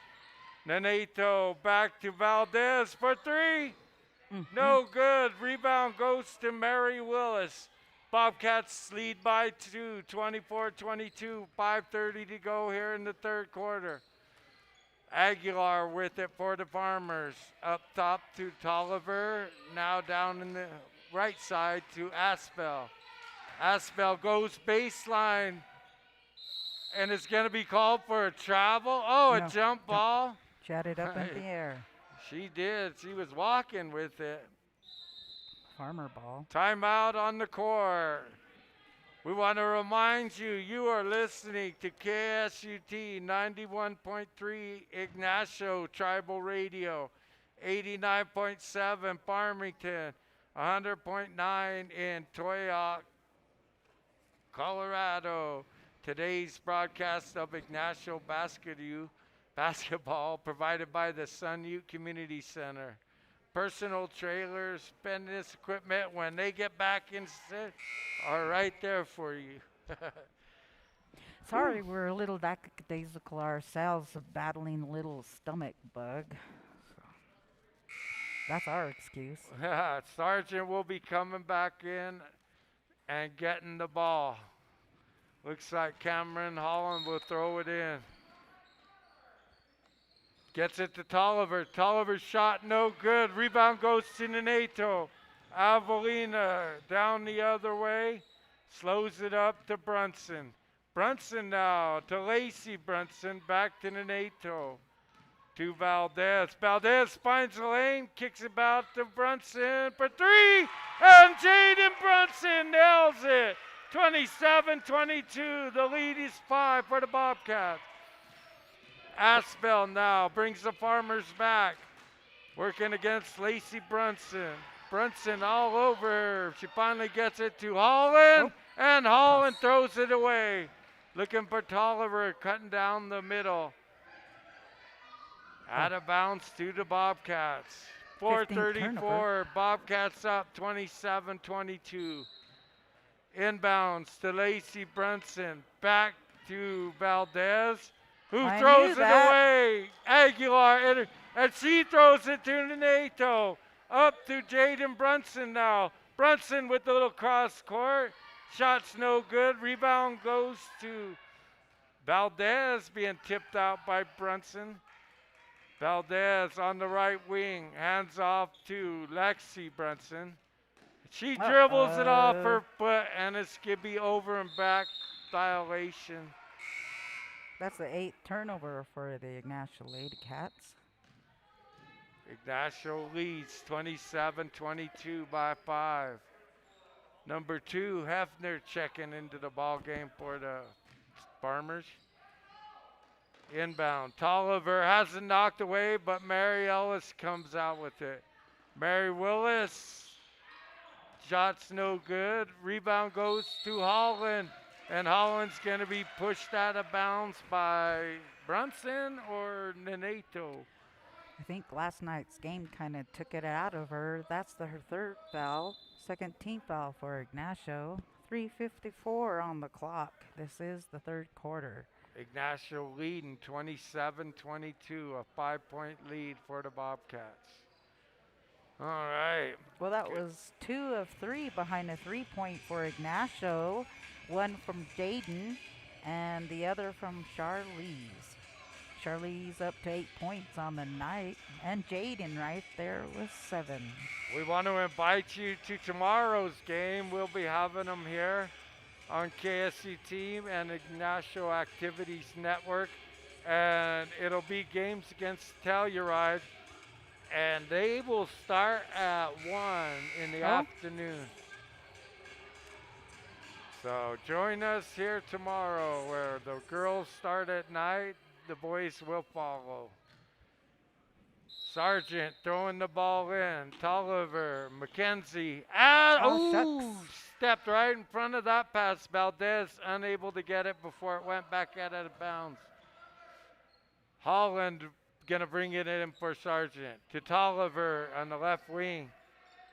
Nenato back to Valdez for 3. No good. Rebound goes to Mary Willis. Bobcats lead by 2, 24-22. 5:30 to go here in the third quarter. Aguilar with it for the Farmers. Up top to Tolliver. Now down in the right side to Aspel. Aspel goes baseline. And it's going to be called for a travel. Oh, No, a jump ball. Chatted up in the air. She did. She was walking with it. Farmer ball. Timeout on the court. We want to remind you, you are listening to KSUT 91.3 Ignacio Tribal Radio, 89.7 Farmington, 100.9 in Toyoak, Colorado. Today's broadcast of Ignacio basketball provided by the Sun Ute Community Center. Personal trailers, fitness equipment when they get back in set are right there for you. Sorry, we're a little lackadaisical ourselves of battling a little stomach bug. That's our excuse. Sargent will be coming back in and getting the ball. Looks like Cameron Holland will throw it in. Gets it to Tolliver. Tolliver's shot no good. Rebound goes to Nenato. Avelina down the other way. Slows it up to Brunson. Brunson now to Lacey Brunson. Back to Nenato. To Valdez. Valdez finds the lane. Kicks it back to Brunson for three. And Jaden Brunson nails it. 27-22. The lead is 5 for the Bobcats. Aspel now brings the Farmers back. Working against Lacey Brunson. Brunson all over her. She finally gets it to Holland. And Holland throws it away. Looking for Tolliver, cutting down the middle. Out of bounds to the Bobcats. 4:34. Bobcats up 27-22. Inbounds to Lacey Brunson. Back to Valdez, who throws it away. Aguilar, and she throws it to Nenato. Up to Jaden Brunson now. Brunson with the little cross court. Shot's no good. Rebound goes to Valdez, being tipped out by Brunson. Valdez on the right wing. Hands off to Lexi Brunson. She dribbles it off her foot, and it's going to be over and back violation. That's the 8th turnover for the Ignacio LadyCats. Ignacio leads 27-22 by 5. Number 2, Hefner checking into the ball game for the Farmers. Inbound. Tolliver has it knocked away, but Mary Ellis comes out with it. Mary Willis. Shot's no good. Rebound goes to Holland. And Holland's going to be pushed out of bounds by Brunson or Nenato. I think last night's game kind of took it out of her. That's her 3rd foul. 2nd team foul for Ignacio. 3:54 on the clock. This is the 3rd quarter. Ignacio leading 27-22, a 5-point lead for the Bobcats. All right. Well, that was 2 of 3 behind a 3-point for Ignacio. One from Jaden and the other from Charlize. Charlize up to 8 points on the night. And Jaden right there with 7. We want to invite you to tomorrow's game. We'll be having them here on KSC Team and Ignacio Activities Network. And it'll be games against Telluride. And they will start at 1 in the afternoon. So join us here tomorrow where the girls start at night, the boys will follow. Sargent throwing the ball in. Tolliver, McKenzie, stepped right in front of that pass. Valdez unable to get it before it went back out of bounds. Holland gonna bring it in for Sargent. To Tolliver on the left wing.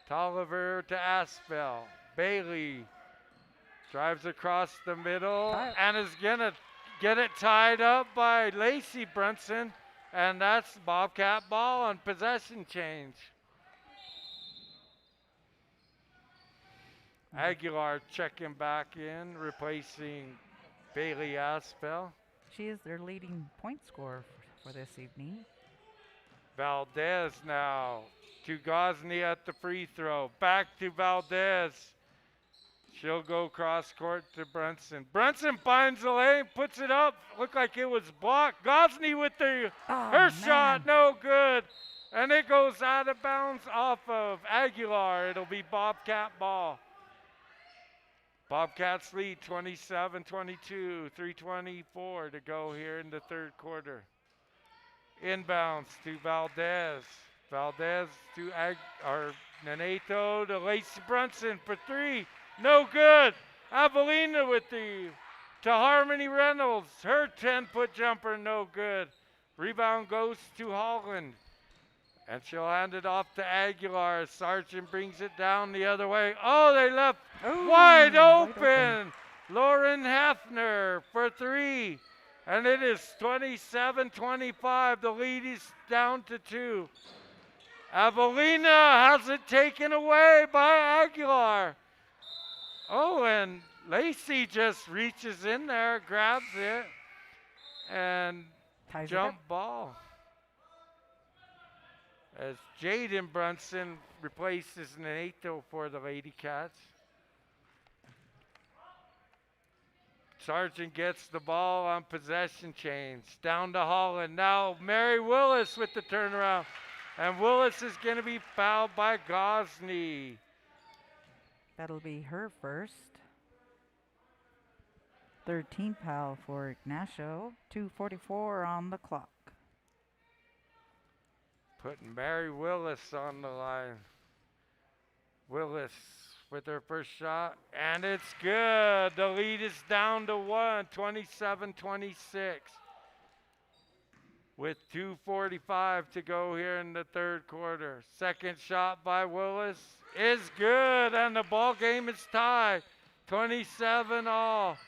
Tolliver to Aspel. Bailey drives across the middle and is gonna get it tied up by Lacey Brunson. And that's Bobcat ball on possession change. Aguilar checking back in, replacing Bailey Aspel. She is their leading point scorer for this evening. Valdez now to Gosney at the free throw. Back to Valdez. She'll go cross court to Brunson. Brunson finds the lane, puts it up. Looked like it was blocked. Gosney with her shot, no good. And it goes out of bounds off of Aguilar. It'll be Bobcat ball. Bobcats lead 27-22, 3:24 to go here in the 3rd quarter. Inbounds to Valdez. Valdez to Neneto to Lacey Brunson for 3. No good. Avelina with the to Harmony Reynolds. Her 10-foot jumper, no good. Rebound goes to Holland. And she'll hand it off to Aguilar. Sargent brings it down the other way. Oh, they left wide open. Lauren Hafner for 3. And it is 27-25. The lead is down to 2. Avelina has it taken away by Aguilar. Oh, and Lacey just reaches in there, grabs it, and jump ball. As Jaden Brunson replaces Neneto for the LadyCats. Sargent gets the ball on possession change. Down to Holland. Now Mary Willis with the turnaround. And Willis is going to be fouled by Gosney. That'll be her first. 13 foul for Ignacio. 2:44 on the clock. Putting Mary Willis on the line. Willis with her first shot, and it's good. The lead is down to 1, 27-26. With 2:45 to go here in the third quarter. Second shot by Willis is good, and the ball game is tied. 27 all.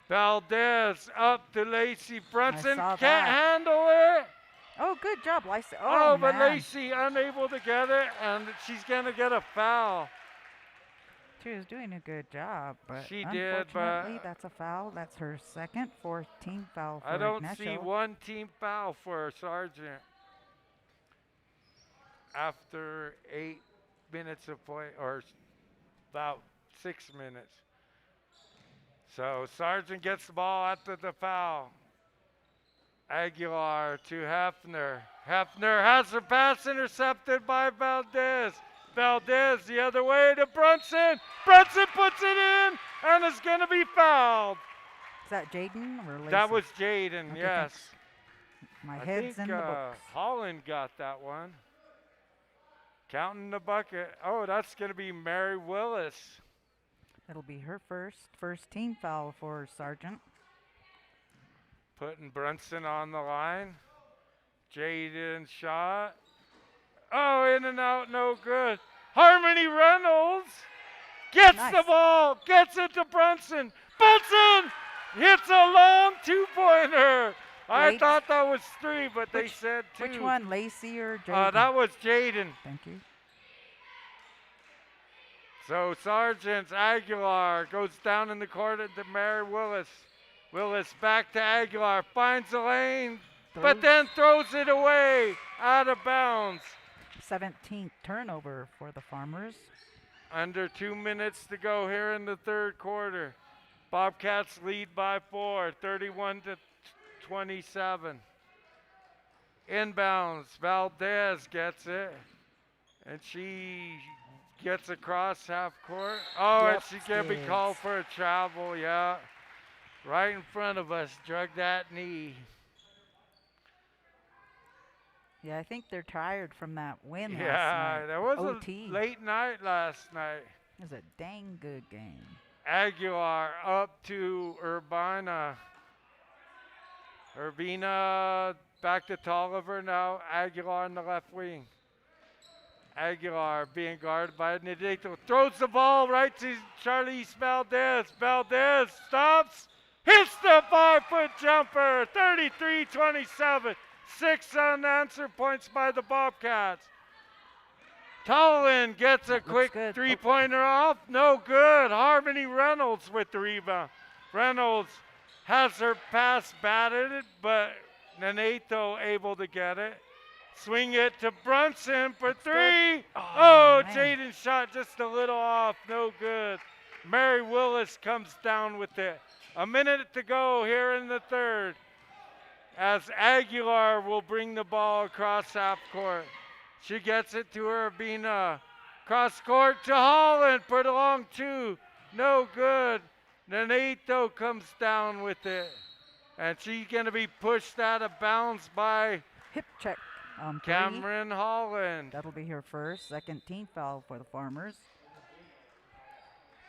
Valdez up to Lacey Brunson. Can't handle it. Oh, good job, Lacey. Oh, but Lacey unable to get it, and she's going to get a foul. She was doing a good job, but she did, but that's a foul. That's her second, 4th team foul for I don't Ignacio. see one team foul for Sargent after 8 minutes of play, or about 6 minutes. So Sargent gets the ball after the foul. Aguilar to Hefner. Hefner has her pass intercepted by Valdez. Valdez the other way to Brunson. Brunson puts it in and is going to be fouled. Is that Jaden or Lacey? That was Jaden, yes. My head's in the books. Holland got that one. Counting the bucket. Oh, that's going to be Mary Willis. It'll be her first team foul for Sargent. Putting Brunson on the line. Jaden shot. Oh, in and out, no good. Harmony Reynolds gets the ball, gets it to Brunson. Brunson hits a long 2-pointer. I thought that was 3, but they said 2. Which one, Lacey or Jaden? That was Jaden. Thank you. So Sargent Aguilar goes down in the corner to Mary Willis. Willis back to Aguilar, finds the lane, but then throws it away out of bounds. 17th turnover for the Farmers. Under 2 minutes to go here in the third quarter. Bobcats lead by 4, 31-27. Inbounds, Valdez gets it, and she gets across half court. Oh, and she's going to be called for a travel, yeah. Right in front of us, drug that knee. Yeah, I think they're tired from that win last night. Yeah, that was OT. a late night last night. It was a dang good game. Aguilar up to Urbina. Urbina back to Tolliver now. Aguilar on the left wing. Aguilar being guarded by Neneto. Throws the ball right to Charlize Valdez. Valdez stops. Hits the 5-foot jumper. 33-27. 6 unanswered points by the Bobcats. Tolan gets a quick 3-pointer off. No good. Harmony Reynolds with the rebound. Reynolds has her pass batted, but Neneto able to get it. Swing it to Brunson for 3. Oh, Jaden shot just a little off. No good. Mary Willis comes down with it. A minute to go here in the third, as Aguilar will bring the ball across half court. She gets it to Urbina. Cross court to Holland for the long 2. No good. Neneto comes down with it. And she's going to be pushed out of bounds by hip check. On 3. Cameron Holland. That'll be her first. Second team foul for the Farmers.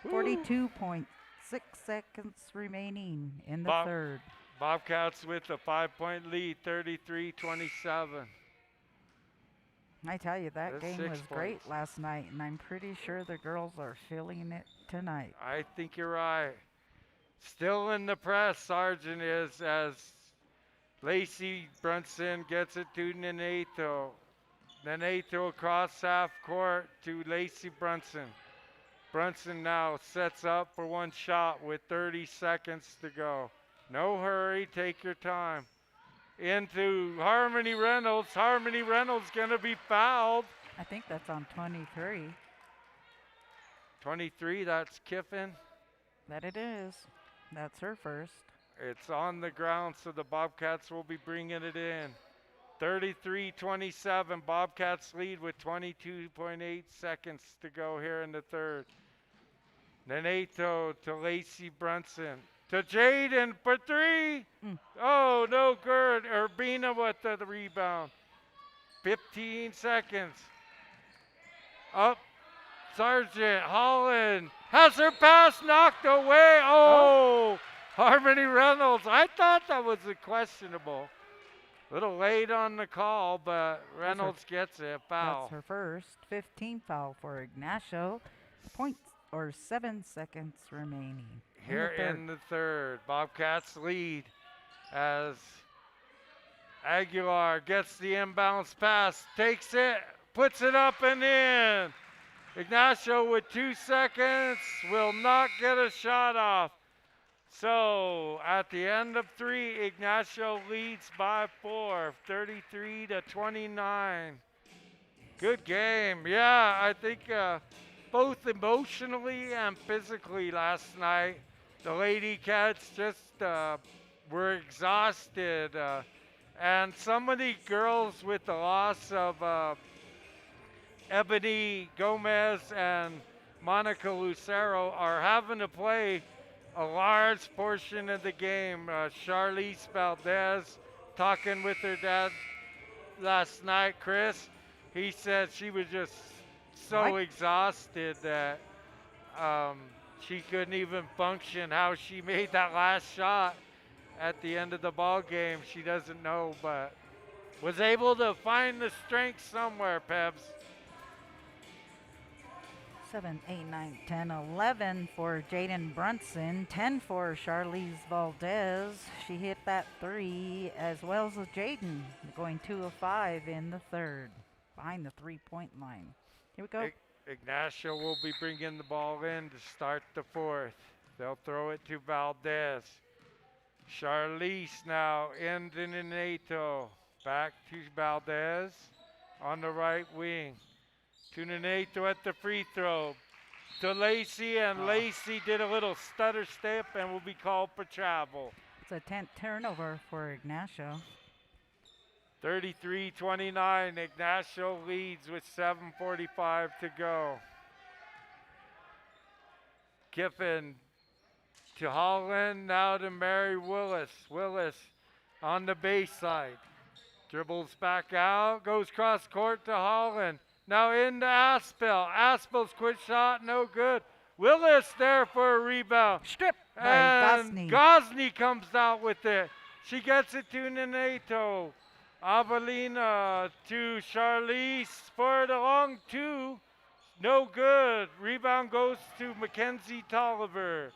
Woo. 42.6 seconds remaining in the third. Bobcats with a 5-point lead, 33-27. I tell you, that That's game 6 was great points. last night, and I'm pretty sure the girls are feeling it tonight. I think you're right. Still in the press, Sargent is, as Lacey Brunson gets it to Nenato. Nenato across half court to Lacey Brunson. Brunson now sets up for one shot with 30 seconds to go. No hurry, take your time. Into Harmony Reynolds. Harmony Reynolds gonna be fouled. I think that's on 23. 23, that's Kiffin. That it is. That's her first. It's on the ground, so the Bobcats will be bringing it in. 33-27, Bobcats lead with 22.8 seconds to go here in the third. Nenato to Lacey Brunson. To Jaden for 3. Oh, no good. Urbina with the rebound. 15 seconds. Up. Sargent Holland has her pass knocked away. Oh, Harmony Reynolds. I thought that was a questionable. A little late on the call, but Reynolds gets it. Foul. That's her first. 15 foul for Ignacio. 7 seconds remaining. Here in the third, Bobcats lead as Aguilar gets the inbounds pass, takes it, puts it up and in. Ignacio with 2 seconds will not get a shot off. So at the end of 3, Ignacio leads by 4, 33-29. Good game. Yeah, I think both emotionally and physically last night, the LadyCats just were exhausted. And some of the girls with the loss of Ebony Gomez and Monica Lucero are having to play a large portion of the game. Charlize Valdez talking with her dad last night, Chris, he said she was just so exhausted that she couldn't even function. How she made that last shot at the end of the ball game, she doesn't know, but was able to find the strength somewhere, Pebs. 7, 8, 9, 10, 11 for Jaden Brunson, 10 for Charlize Valdez. She hit that 3 as well as Jaden, going 2 of 5 in the third, behind the 3-point line. Here we go. Ignacio will be bringing the ball in to start the fourth. They'll throw it to Valdez. Charlize now into Nenato. Back to Valdez on the right wing. To Nenato at the free throw. To Lacey, and Lacey did a little stutter step and will be called for travel. It's a 10th turnover for Ignacio. 33-29, Ignacio leads with 7:45 to go. Kiffin to Holland, now to Mary Willis. Willis on the baseline. Dribbles back out, goes cross court to Holland. Now into Aspel. Aspel's quick shot, no good. Willis there for a rebound. Strip by And Gosney comes out with it. She gets it to Nenato. Avelina to Charlize for the long 2. No good. Rebound goes to Mackenzie Tolliver.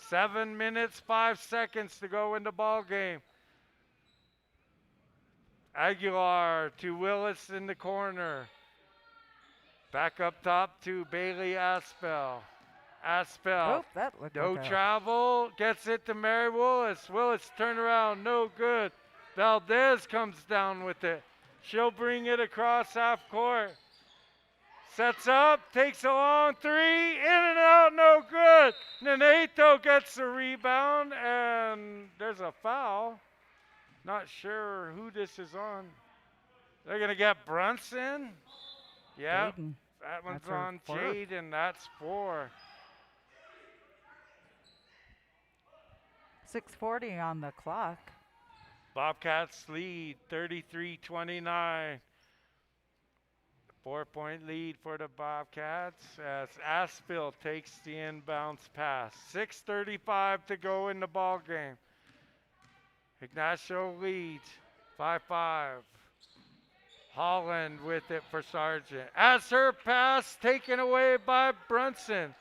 7 minutes, 5 seconds to go in the ball game. Aguilar to Willis in the corner. Back up top to Bailey Aspel. Aspel, no travel, gets it to Mary Willis. Willis turn around, no good. Valdez comes down with it. She'll bring it across half court. Sets up, takes a long 3, in and out, no good. Nenato gets the rebound, and there's a foul. Not sure who this is on. They're gonna get Brunson. Yeah, that one's on Jade, and that's 4. 6:40 on the clock. Bobcats lead 33-29. 4-point lead for the Bobcats as Aspil takes the inbounds pass. 6:35 to go in the ball game. Ignacio leads 5-5. Holland with it for Sargent. As her pass taken away by Brunson.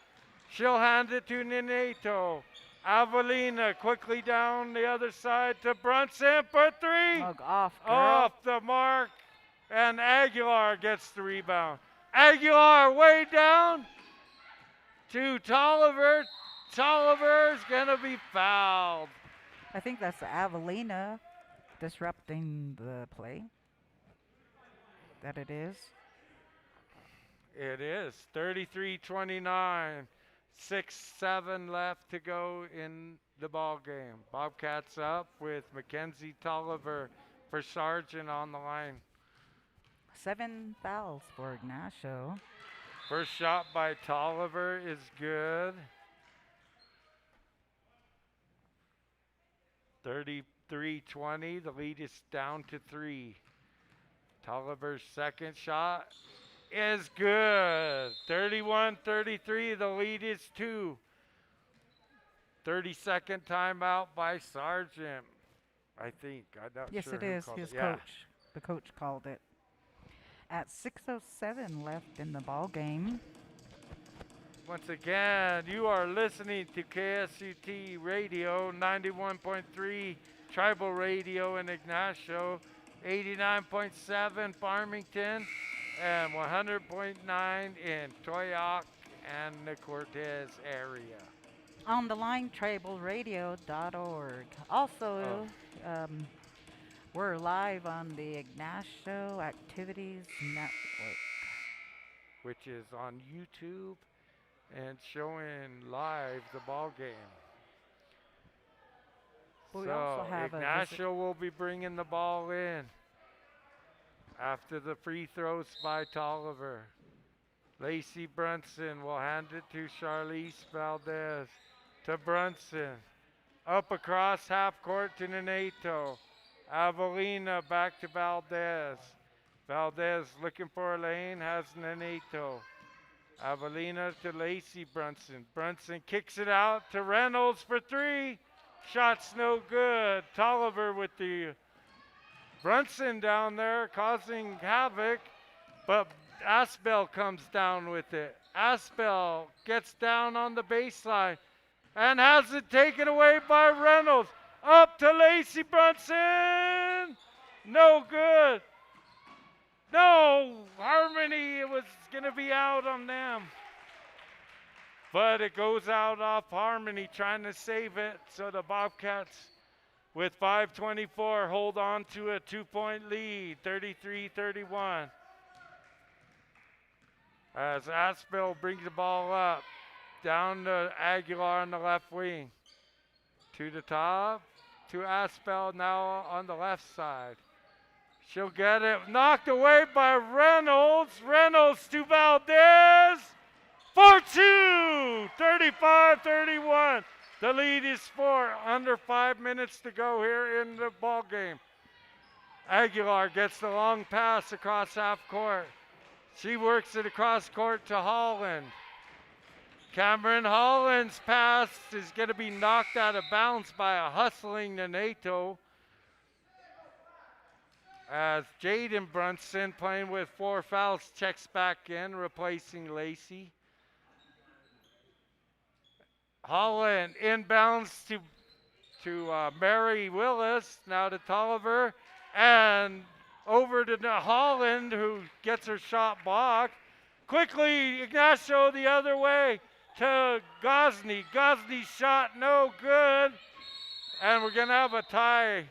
She'll hand it to Neneto. Avelina quickly down the other side to Brunson for three. Mug off, girl. Off the mark. And Aguilar gets the rebound. Aguilar way down to Tolliver. Tolliver's going to be fouled. I think that's Avelina disrupting the play. That it is. It is 33-29. 6-7 left to go in the ball game. Bobcats up with Mackenzie Tolliver for Sargent on the line. 7 fouls for Ignacio. First shot by Tolliver is good. 33-20. The lead is down to 3. Tolliver's second shot is good. 31-33. The lead is 2. 30-second timeout by Sargent, I think. I'm not Yes, sure it who is. called His it. coach. The coach called it. At 6:07 left in the ball game. Once again, you are listening to KSUT Radio 91.3 Tribal Radio in Ignacio, 89.7 Farmington, and 100.9 in Toyoak and the Cortez area. On the line, tribalradio.org. Also, we're live on the Ignacio Activities Network, which is on YouTube and showing live the ball game. But we So also have Ignacio will be bringing the ball in after the free throws by Tolliver. Lacey Brunson will hand it to Charlize Valdez. To Brunson. Up across half court to Neneto. Avelina back to Valdez. Valdez looking for a lane, has Neneto. Avelina to Lacey Brunson. Brunson kicks it out to Reynolds for 3. Shot's no good. Tolliver with the Brunson down there causing havoc, but Aspel comes down with it. Aspel gets down on the baseline and has it taken away by Reynolds. Up to Lacey Brunson. No good. No, Harmony, it was going to be out on them. But it goes out off Harmony trying to save it. So the Bobcats with 5:24 hold on to a 2-point lead, 33-31. As Aspel brings the ball up, down to Aguilar on the left wing. To the top, to Aspel now on the left side. She'll get it knocked away by Reynolds. Reynolds to Valdez for 2, 35-31. The lead is 4, under 5 minutes to go here in the ball game. Aguilar gets the long pass across half court. She works it across court to Holland. Cameron Holland's pass is going to be knocked out of bounds by a hustling Neneto. As Jaden Brunson, playing with 4 fouls, checks back in, replacing Lacey. Holland inbounds to Mary Willis, now to Tolliver, and over to Holland, who gets her shot blocked. Quickly, Ignacio the other way to Gosney. Gosney's shot no good, and we're going to have a tie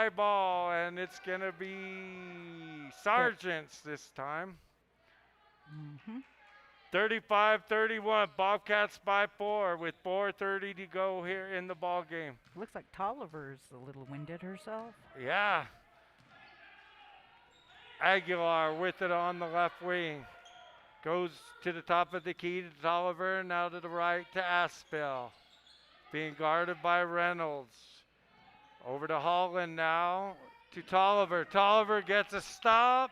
ball, and it's going to be Sargent's this time. 35-31, Bobcats by 4 with 4:30 to go here in the ball game. Looks like Tolliver's a little winded herself. Yeah. Aguilar with it on the left wing. Goes to the top of the key to Tolliver, now to the right to Aspel. Being guarded by Reynolds. Over to Holland now. To Tolliver. Tolliver gets a stop.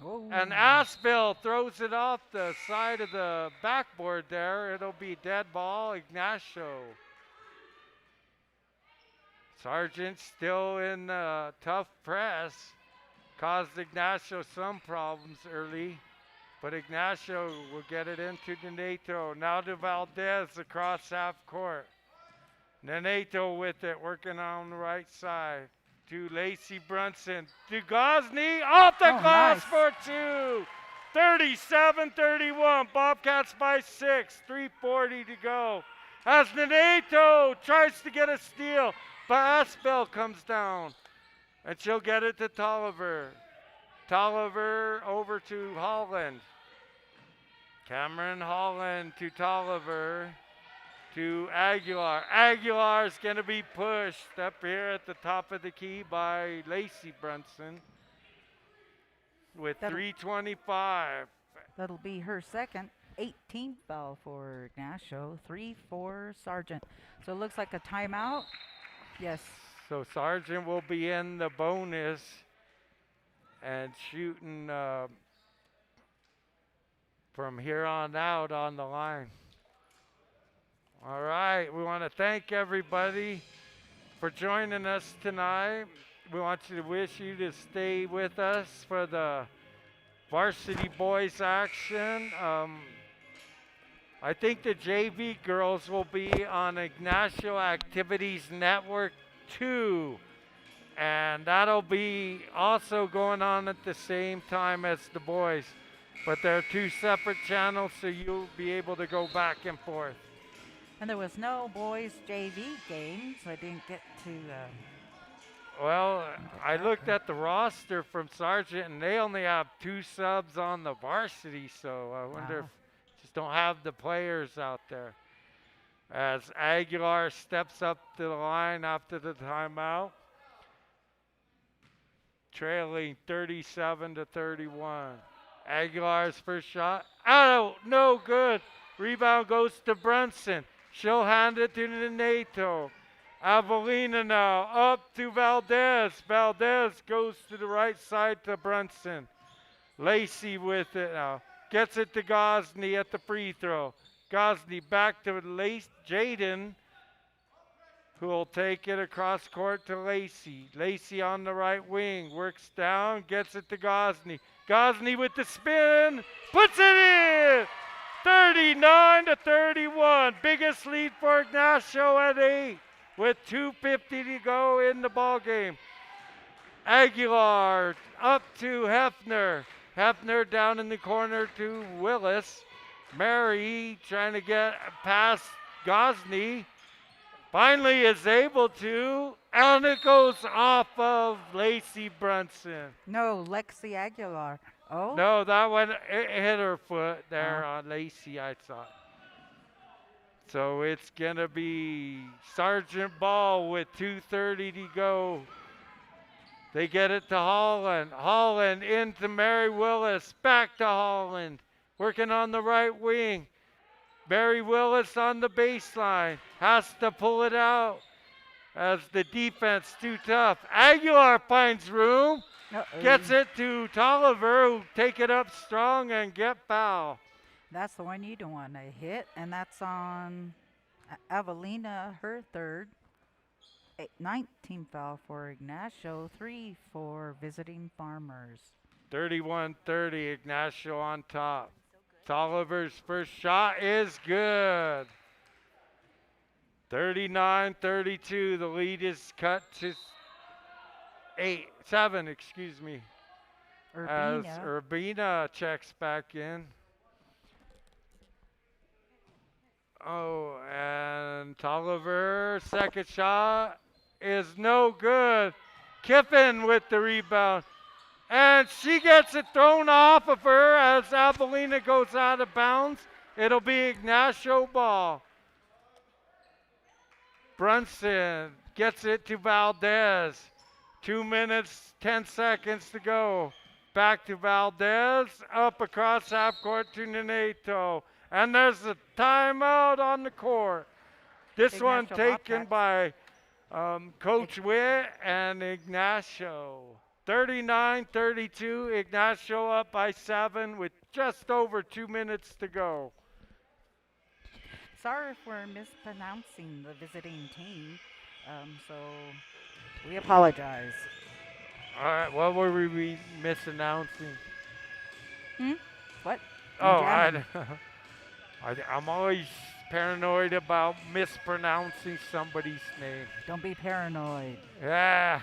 Oh. And Aspel throws it off the side of the backboard there. It'll be dead ball. Ignacio. Sargent still in tough press. Caused Ignacio some problems early. But Ignacio will get it into Nenato. Now to Valdez across half court. Nenato with it, working on the right side. To Lacey Brunson. To Gosney. Off the glass nice. for two. 37-31. Bobcats by 6. 3:40 to go. As Nenato tries to get a steal. But Aspel comes down. And she'll get it to Tolliver. Tolliver over to Holland. Cameron Holland to Tolliver. To Aguilar. Aguilar's going to be pushed up here at the top of the key by Lacey Brunson with 3:25. That'll be her second 18th foul for Ignacio. 3-4 Sargent. So it looks like a timeout. Yes. So Sargent will be in the bonus and shooting from here on out on the line. All right, we want to thank everybody for joining us tonight. We want to wish you to stay with us for the varsity boys action. I think the JV girls will be on Ignacio Activities Network 2. And that'll be also going on at the same time as the boys. But they're two separate channels, so you'll be able to go back and forth. And there was no boys JV games. I didn't get to. Well, I looked at the roster from Sargent, and they only have 2 subs on the varsity, so I wonder if just don't have the players out there. As Aguilar steps up to the line after the timeout, trailing 37-31. Aguilar's first shot, out, no good. Rebound goes to Brunson. She'll hand it to Nenato. Avelina now up to Valdez. Valdez goes to the right side to Brunson. Lacey with it now. Gets it to Gosney at the free throw. Gosney back to Jaden, who will take it across court to Lacey. Lacey on the right wing. Works down. Gets it to Gosney. Gosney with the spin. Puts it in! 39-31. Biggest lead for Ignacio at 8 with 2:50 to go in the ball game. Aguilar up to Hefner. Hefner down in the corner to Willis. Mary trying to get past Gosney. Finally is able to, and it goes off of Lacey Brunson. No, Lexi Aguilar. Oh. No, that one, it hit her foot there on Lacey, I thought. So it's going to be Sargent ball with 2:30 to go. They get it to Holland. Holland into Mary Willis. Back to Holland. Working on the right wing. Mary Willis on the baseline. Has to pull it out as the defense too tough. Aguilar finds room. Gets it to Tolliver, who take it up strong and get foul. That's the one you don't want to hit, and that's on Avelina, her third. 19 foul for Ignacio, 3 for visiting Farmers. 31-30, Ignacio on top. Tolliver's first shot is good. 39-32, the lead is cut to 7, excuse me. Urbina. As Urbina checks back in. Oh, and Tolliver, second shot is no good. Kiffin with the rebound. And she gets it thrown off of her as Avelina goes out of bounds. It'll be Ignacio ball. Brunson gets it to Valdez. 2 minutes, 10 seconds to go. Back to Valdez, up across half court to Nenato. And there's a timeout on the court. This one taken by Coach Witt and Ignacio. 39-32. Ignacio up by 7 with just over 2 minutes to go. Sorry if we're mispronouncing the visiting team. So we apologize. All right, what were we misannouncing? Hmm? What? Oh, I'm jamming. I'm always paranoid about mispronouncing somebody's name. Don't be paranoid. Yeah.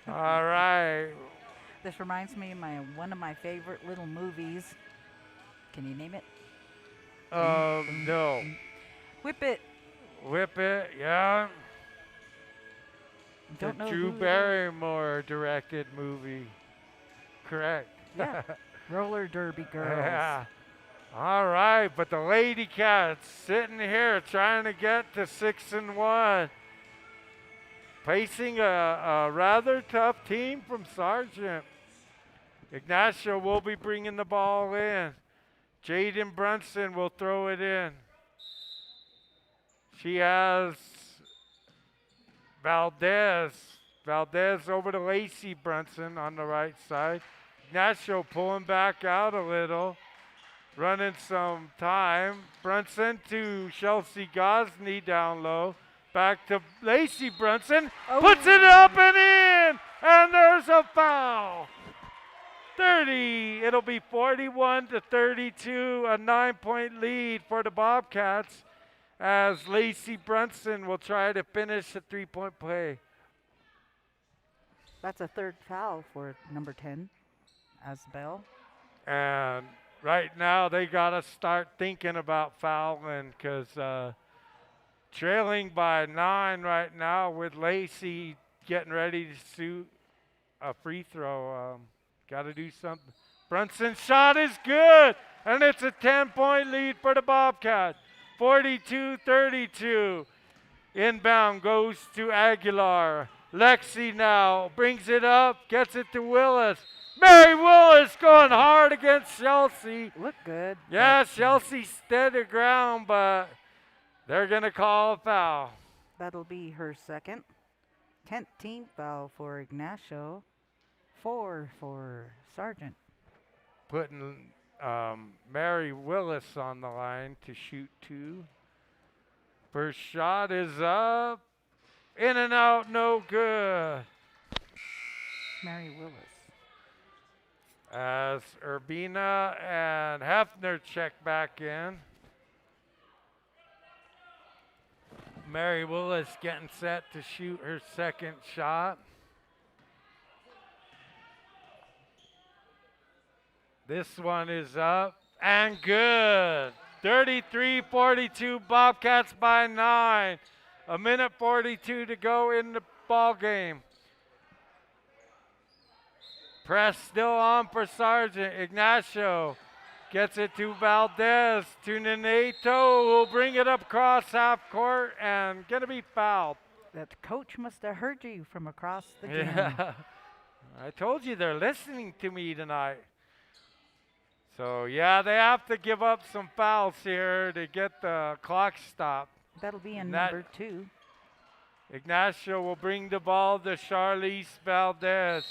All right. This reminds me of one of my favorite little movies. Can you name it? No. Whip It. Whip It, yeah. The Don't know Drew who it is. Barrymore directed movie. Correct. Yeah. Roller Derby Girls. Yeah. All right, but the LadyCats sitting here trying to get to 6-1. Facing a rather tough team from Sargent. Ignacio will be bringing the ball in. Jaden Brunson will throw it in. She has Valdez. Valdez over to Lacey Brunson on the right side. Ignacio pulling back out a little. Running some time. Brunson to Chelsea Gosney down low. Back to Lacey Brunson. Puts it up and in. And there's a foul. 30. It'll be 41-32. A 9-point lead for the Bobcats as Lacey Brunson will try to finish a 3-point play. That's a third foul for number 10, Asbel. And right now they got to start thinking about fouling because trailing by 9 right now with Lacey getting ready to shoot a free throw. Got to do something. Brunson's shot is good, and it's a 10-point lead for the Bobcats. 42-32. Inbound goes to Aguilar. Lexi now brings it up, gets it to Willis. Mary Willis going hard against Chelsea. Look good. Yeah, Chelsea stood her ground, but they're going to call a foul. That'll be her second. 10th team foul for Ignacio. 4 for Sargent. Putting Mary Willis on the line to shoot 2. First shot is up. In and out, no good. Mary Willis. As Urbina and Hefner check back in. Mary Willis getting set to shoot her second shot. This one is up and good. 33-42, Bobcats by 9. A minute 42 to go in the ball game. Press still on for Sargent. Ignacio gets it to Valdez, to Neneto, who'll bring it up across half court and gonna be fouled. That coach must have heard you from across the gym. Yeah, I told you they're listening to me tonight. So yeah, they have to give up some fouls here to get the clock stopped. That'll be in number 2. Ignacio will bring the ball to Charlize Valdez.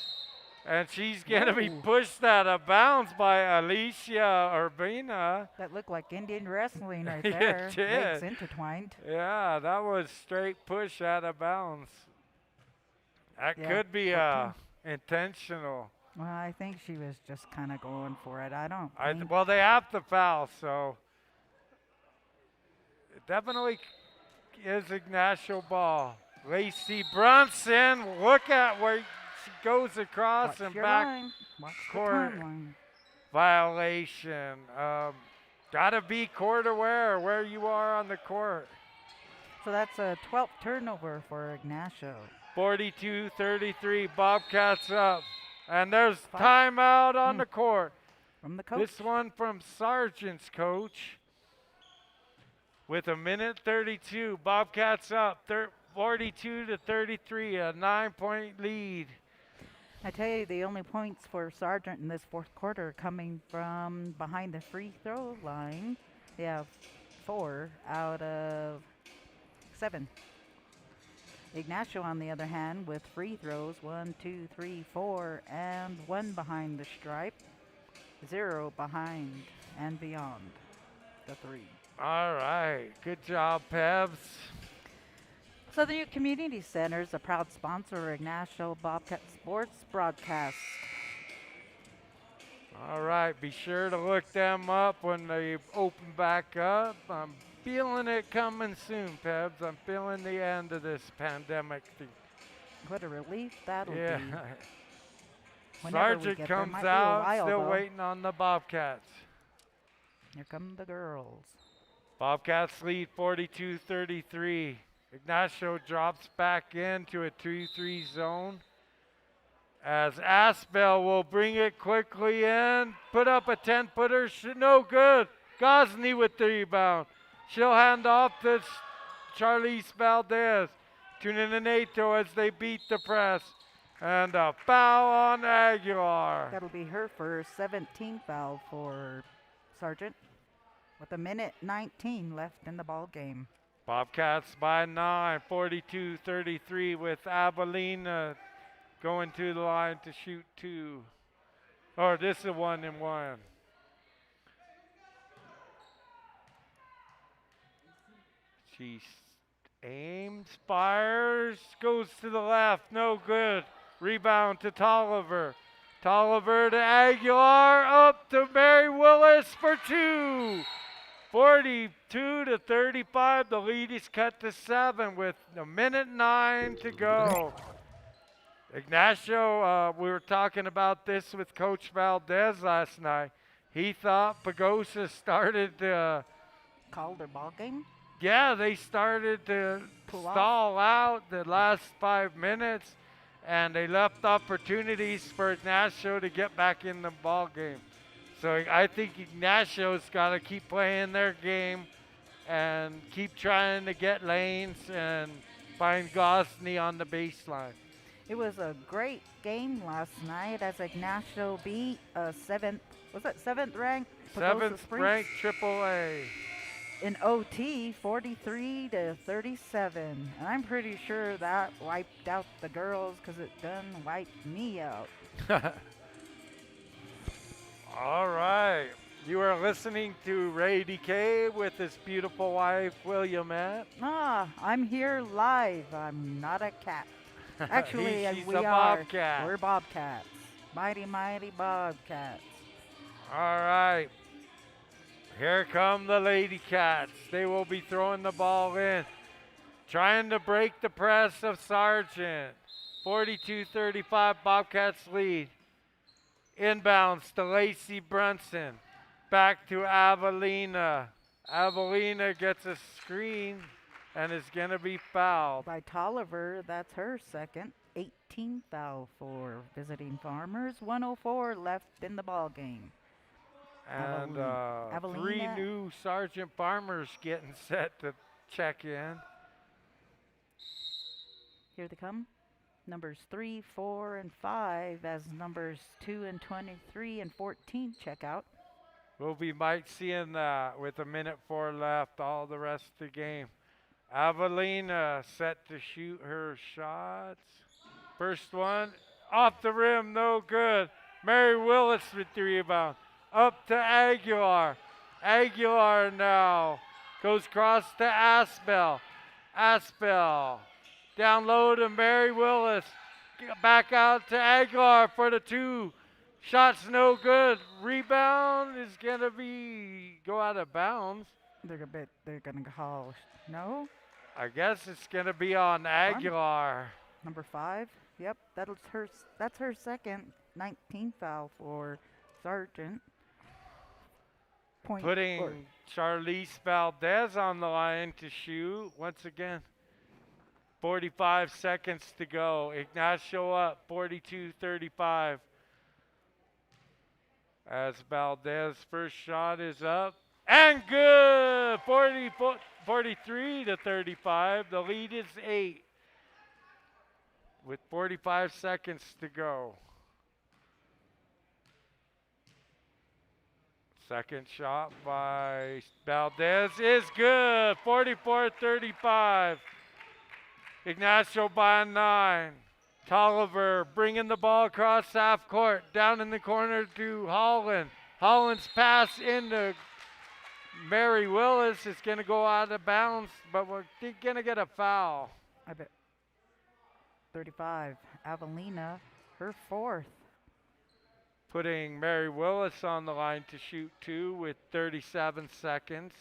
And she's going to be pushed out of bounds by Alicia Urbina. That looked like Indian wrestling right there. It did. Legs intertwined. Yeah, that was straight push out of bounds. That could be intentional. Well, I think she was just kind of going for it. I don't think. Well, they have to foul, so it definitely is Ignacio ball. Lacey Brunson, look at where she goes across Watch and your back line. Watch court the timeline. violation. Gotta be court aware where you are on the court. So that's a 12th turnover for Ignacio. 42-33, Bobcats up. And there's timeout on the court. From the coach. This one from Sargent's coach. With a minute 32, Bobcats up 42-33, a 9-point lead. I tell you, the only points for Sargent in this fourth quarter are coming from behind the free throw line. They have 4 out of 7. Ignacio, on the other hand, with free throws 1, 2, 3, 4, and 1 behind the stripe, 0 behind and beyond the 3. All right. Good job, Pebs. Southern Community Center is a proud sponsor of Ignacio Bobcat Sports broadcast. All right. Be sure to look them up when they open back up. I'm feeling it coming soon, Pebs. I'm feeling the end of this pandemic thing. What a relief that'll Yeah. be. Whenever we Sargent get there, comes might be a out, while, still though. waiting on the Bobcats. Here come the girls. Bobcats lead 42-33. Ignacio drops back into a 2-3 zone. As Aspel will bring it quickly in, put up a 10-footer, no good. Gosney with the rebound. She'll hand off to Charlize Valdez to Neneto as they beat the press. And a foul on Aguilar. That'll be her first 17th foul for Sargent, with 1:19 left in the ball game. Bobcats by 9, 42-33 with Avelina going to the line to shoot 2. Or this is 1-1. She aims, fires, goes to the left, no good. Rebound to Tolliver. Tolliver to Aguilar, up to Mary Willis for 2. 42-35, the lead is cut to 7 with 1:09 to go. Ignacio, we were talking about this with Coach Valdez last night. He thought Pagosa started Called their ball game? yeah, they started to stall out the last 5 minutes, and they left opportunities for Ignacio to get back in the ball game. So I think Ignacio's got to keep playing their game and keep trying to get lanes and find Gosney on the baseline. It was a great game last night as Ignacio beat a seventh ranked Pagosa 7th Springs ranked AAA. in OT, 43-37. And I'm pretty sure that wiped out the girls because it done wiped me out. All right. You are listening to Ray DK with his beautiful wife, Williamette. I'm here live. I'm not a cat. Actually, She's we a are. Bobcat. We're Bobcats. Mighty, mighty Bobcats. All right. Here come the LadyCats. They will be throwing the ball in, trying to break the press of Sargent. 42-35, Bobcats lead. Inbounds to Lacey Brunson. Back to Avelina. Avelina gets a screen and is going to be fouled. By Tolliver, that's her second. 18 foul for visiting Farmers. 1:04 left in the ball game. And Avelina. 3 new Sargent Farmers getting set to check in. Here they come. Numbers 3, 4, and 5 as numbers 2 and 23 and 14 check out. Might seeing that with 1:04 left all the rest of the game. Avelina set to shoot her shots. First one, off the rim, no good. Mary Willis with the rebound. Up to Aguilar. Aguilar now goes across to Aspel. Aspel down low to Mary Willis. Back out to Aguilar for the 2. Shots no good. Rebound is going to go out of bounds. They're gonna call no. I guess it's going to be on Aguilar. Number 5. Yep, that's her second 19 foul for Sargent. Putting Charlize Valdez on the line to shoot. Once again, 45 seconds to go. Ignacio up 42-35. As Valdez first shot is up. And good! 43-35. The lead is 8. With 45 seconds to go. Second shot by Valdez is good. 44-35. Ignacio by 9. Tolliver bringing the ball across half court. Down in the corner to Holland. Holland's pass into Mary Willis is going to go out of bounds, but we're going to get a foul. I bet 35. Avelina, her fourth. Putting Mary Willis on the line to shoot 2 with 37 seconds.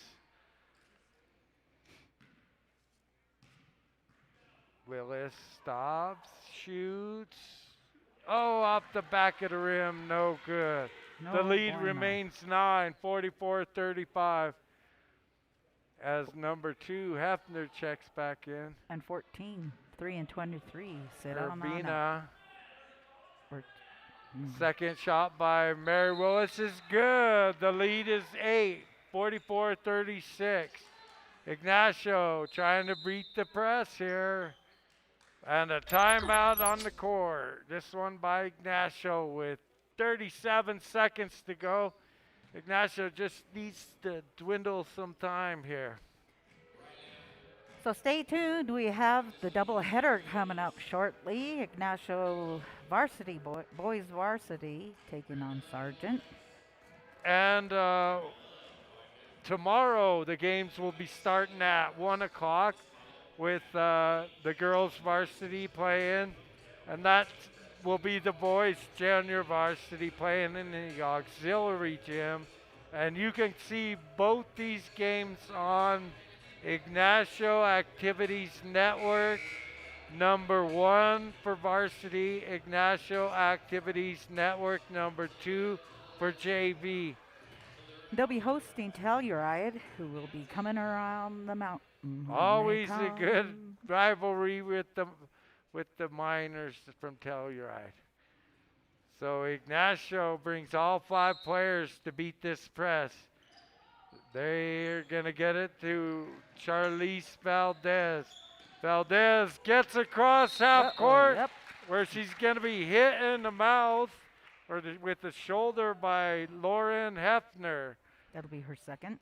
Willis stops, shoots. Oh, off the back of the rim, no good. No The lead bueno. remains 9, 44-35. As number 2, Hefner checks back in. And 14. 3 and 23. Sit on that. Urbina. Or- Second shot by Mary Willis is good. The lead is 8, 44-36. Ignacio trying to beat the press here. And a timeout on the court. This one by Ignacio with 37 seconds to go. Ignacio just needs to dwindle some time here. So stay tuned. We have the doubleheader coming up shortly. Ignacio Varsity, boys Varsity, taking on Sargent. And tomorrow the games will be starting at 1 o'clock with the girls varsity playing. And that will be the boys junior varsity playing in the auxiliary gym. And you can see both these games on Ignacio Activities Network. Number 1 for varsity, Ignacio Activities Network. Number 2 for JV. They'll be hosting Telluride, who will be coming around the mountain. when they Always a good come. rivalry with the miners from Telluride. So Ignacio brings all 5 players to beat this press. They're going to get it to Charlize Valdez. Valdez gets across half court Yep. where she's going to be hit in the mouth or with the shoulder by Lauren Hefner. That'll be her second.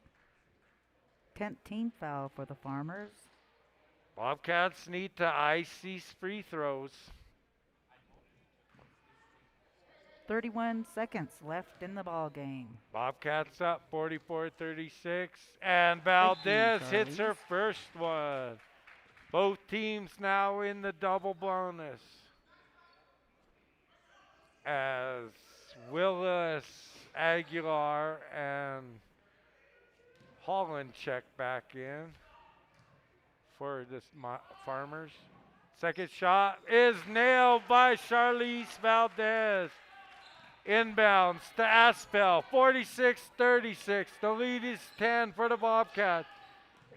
10th team foul for the Farmers. Bobcats need to ice these free throws. 31 seconds left in the ball game. Bobcats up 44-36. And Valdez hits her Charlize. first one. Both teams now in the double bonus. As Willis, Aguilar, and Holland check back in for this Farmers. Second shot is nailed by Charlize Valdez. Inbounds to Aspel, 46-36. The lead is 10 for the Bobcats.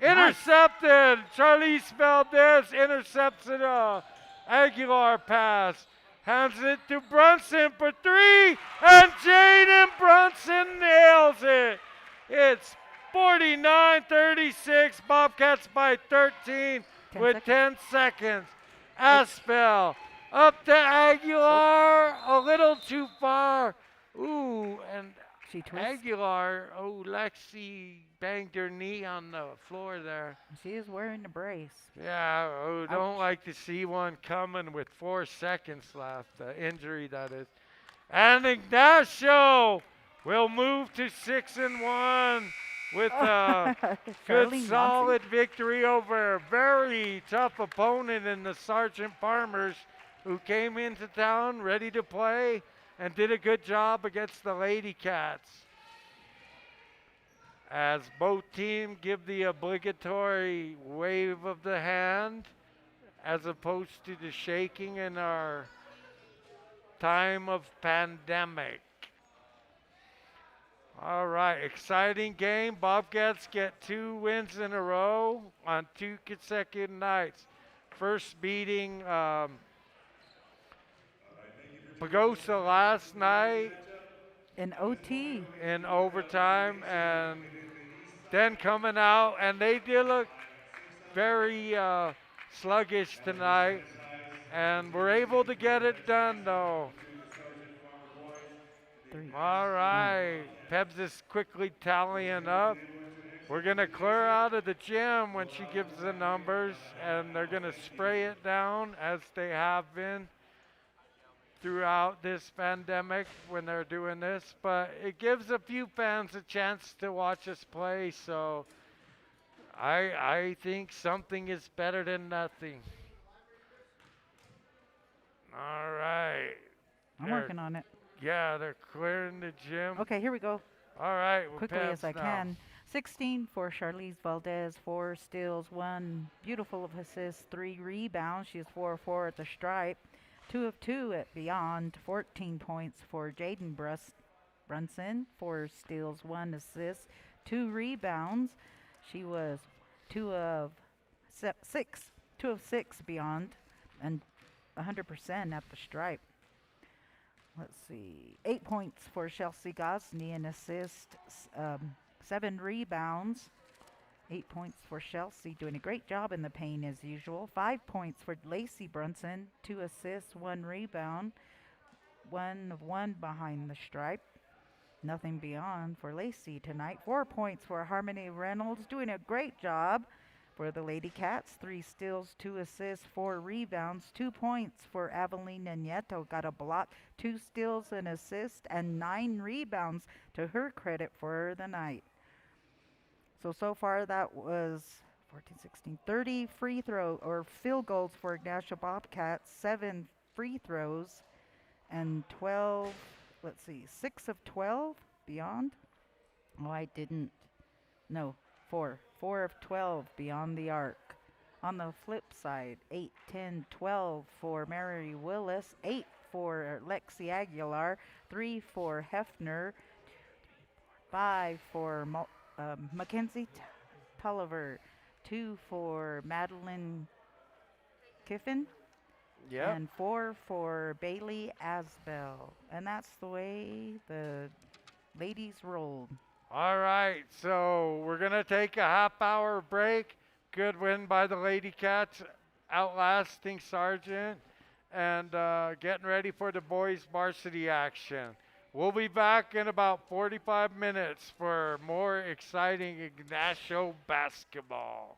Intercepted. Charlize Valdez intercepts it. Aguilar pass. Hands it to Brunson for 3. And Jaden Brunson nails it. It's 49-36. Bobcats by 13 with 10 seconds. Aspel. Up to Aguilar, a little too far. Ooh, and She twists. Aguilar, Lexi banged her knee on the floor there. She is wearing a brace. Yeah, don't Ouch. like to see one coming with 4 seconds left. Injury, that is. And Ignacio will move to 6-1 with a good, Charlene solid victory over a very tough opponent in the Sargent Farmers, who came into town ready to play and did a good job against the LadyCats. As both teams give the obligatory wave of the hand as opposed to the shaking in our time of pandemic. All right, exciting game. Bobcats get 2 wins in a row on 2 consecutive nights. First beating Pagosa last night In OT. in overtime, and then coming out, and they did look very sluggish tonight, and were able to get it done though. 3. All right, Pebs is quickly tallying up. We're going to clear out of the gym when she gives the numbers, and they're going to spray it down as they have been throughout this pandemic when they're doing this. But it gives a few fans a chance to watch us play, so I think something is better than nothing. All right. I'm They're, working on it. yeah, they're clearing the gym. Okay, here we go. All right, we'll Quickly pass as I now. can. 16 for Charlize Valdez, 4 steals, 1 beautiful of assists, 3 rebounds. She is 4-4 at the stripe, 2 of 2 at beyond, 14 points for Jaden Brunson, 4 steals, 1 assist, 2 rebounds. She was 2 of 6 beyond, and 100% at the stripe. Let's see, 8 points for Chelsea Gosney, an assist, 7 rebounds. 8 points for Chelsea, doing a great job in the paint as usual. 5 points for Lacey Brunson, 2 assists, 1 rebound. 1 of 1 behind the stripe. Nothing beyond for Lacey tonight. 4 points for Harmony Reynolds, doing a great job for the LadyCats. 3 steals, 2 assists, 4 rebounds. 2 points for Aveline Nieto, got a block, 2 steals, an assist, and 9 rebounds to her credit for the night. So far that was 14, 16, 30 free throw or field goals for Ignacio Bobcats, 7 free throws, and 12, let's see, 6 of 12 beyond. Oh, I didn't. No, 4 of 12 beyond the arc. On the flip side, 8, 10, 12 for Mary Willis, 8 for Lexi Aguilar, 3 for Hefner, 5 for Mackenzie Tulliver, 2 for Madeline Kiffin, Yep. and 4 for Bailey Asbell. And that's the way the ladies rolled. All right, so we're going to take a half-hour break. Good win by the LadyCats, outlasting Sargent, and getting ready for the boys' varsity action. We'll be back in about 45 minutes for more exciting Ignacio basketball.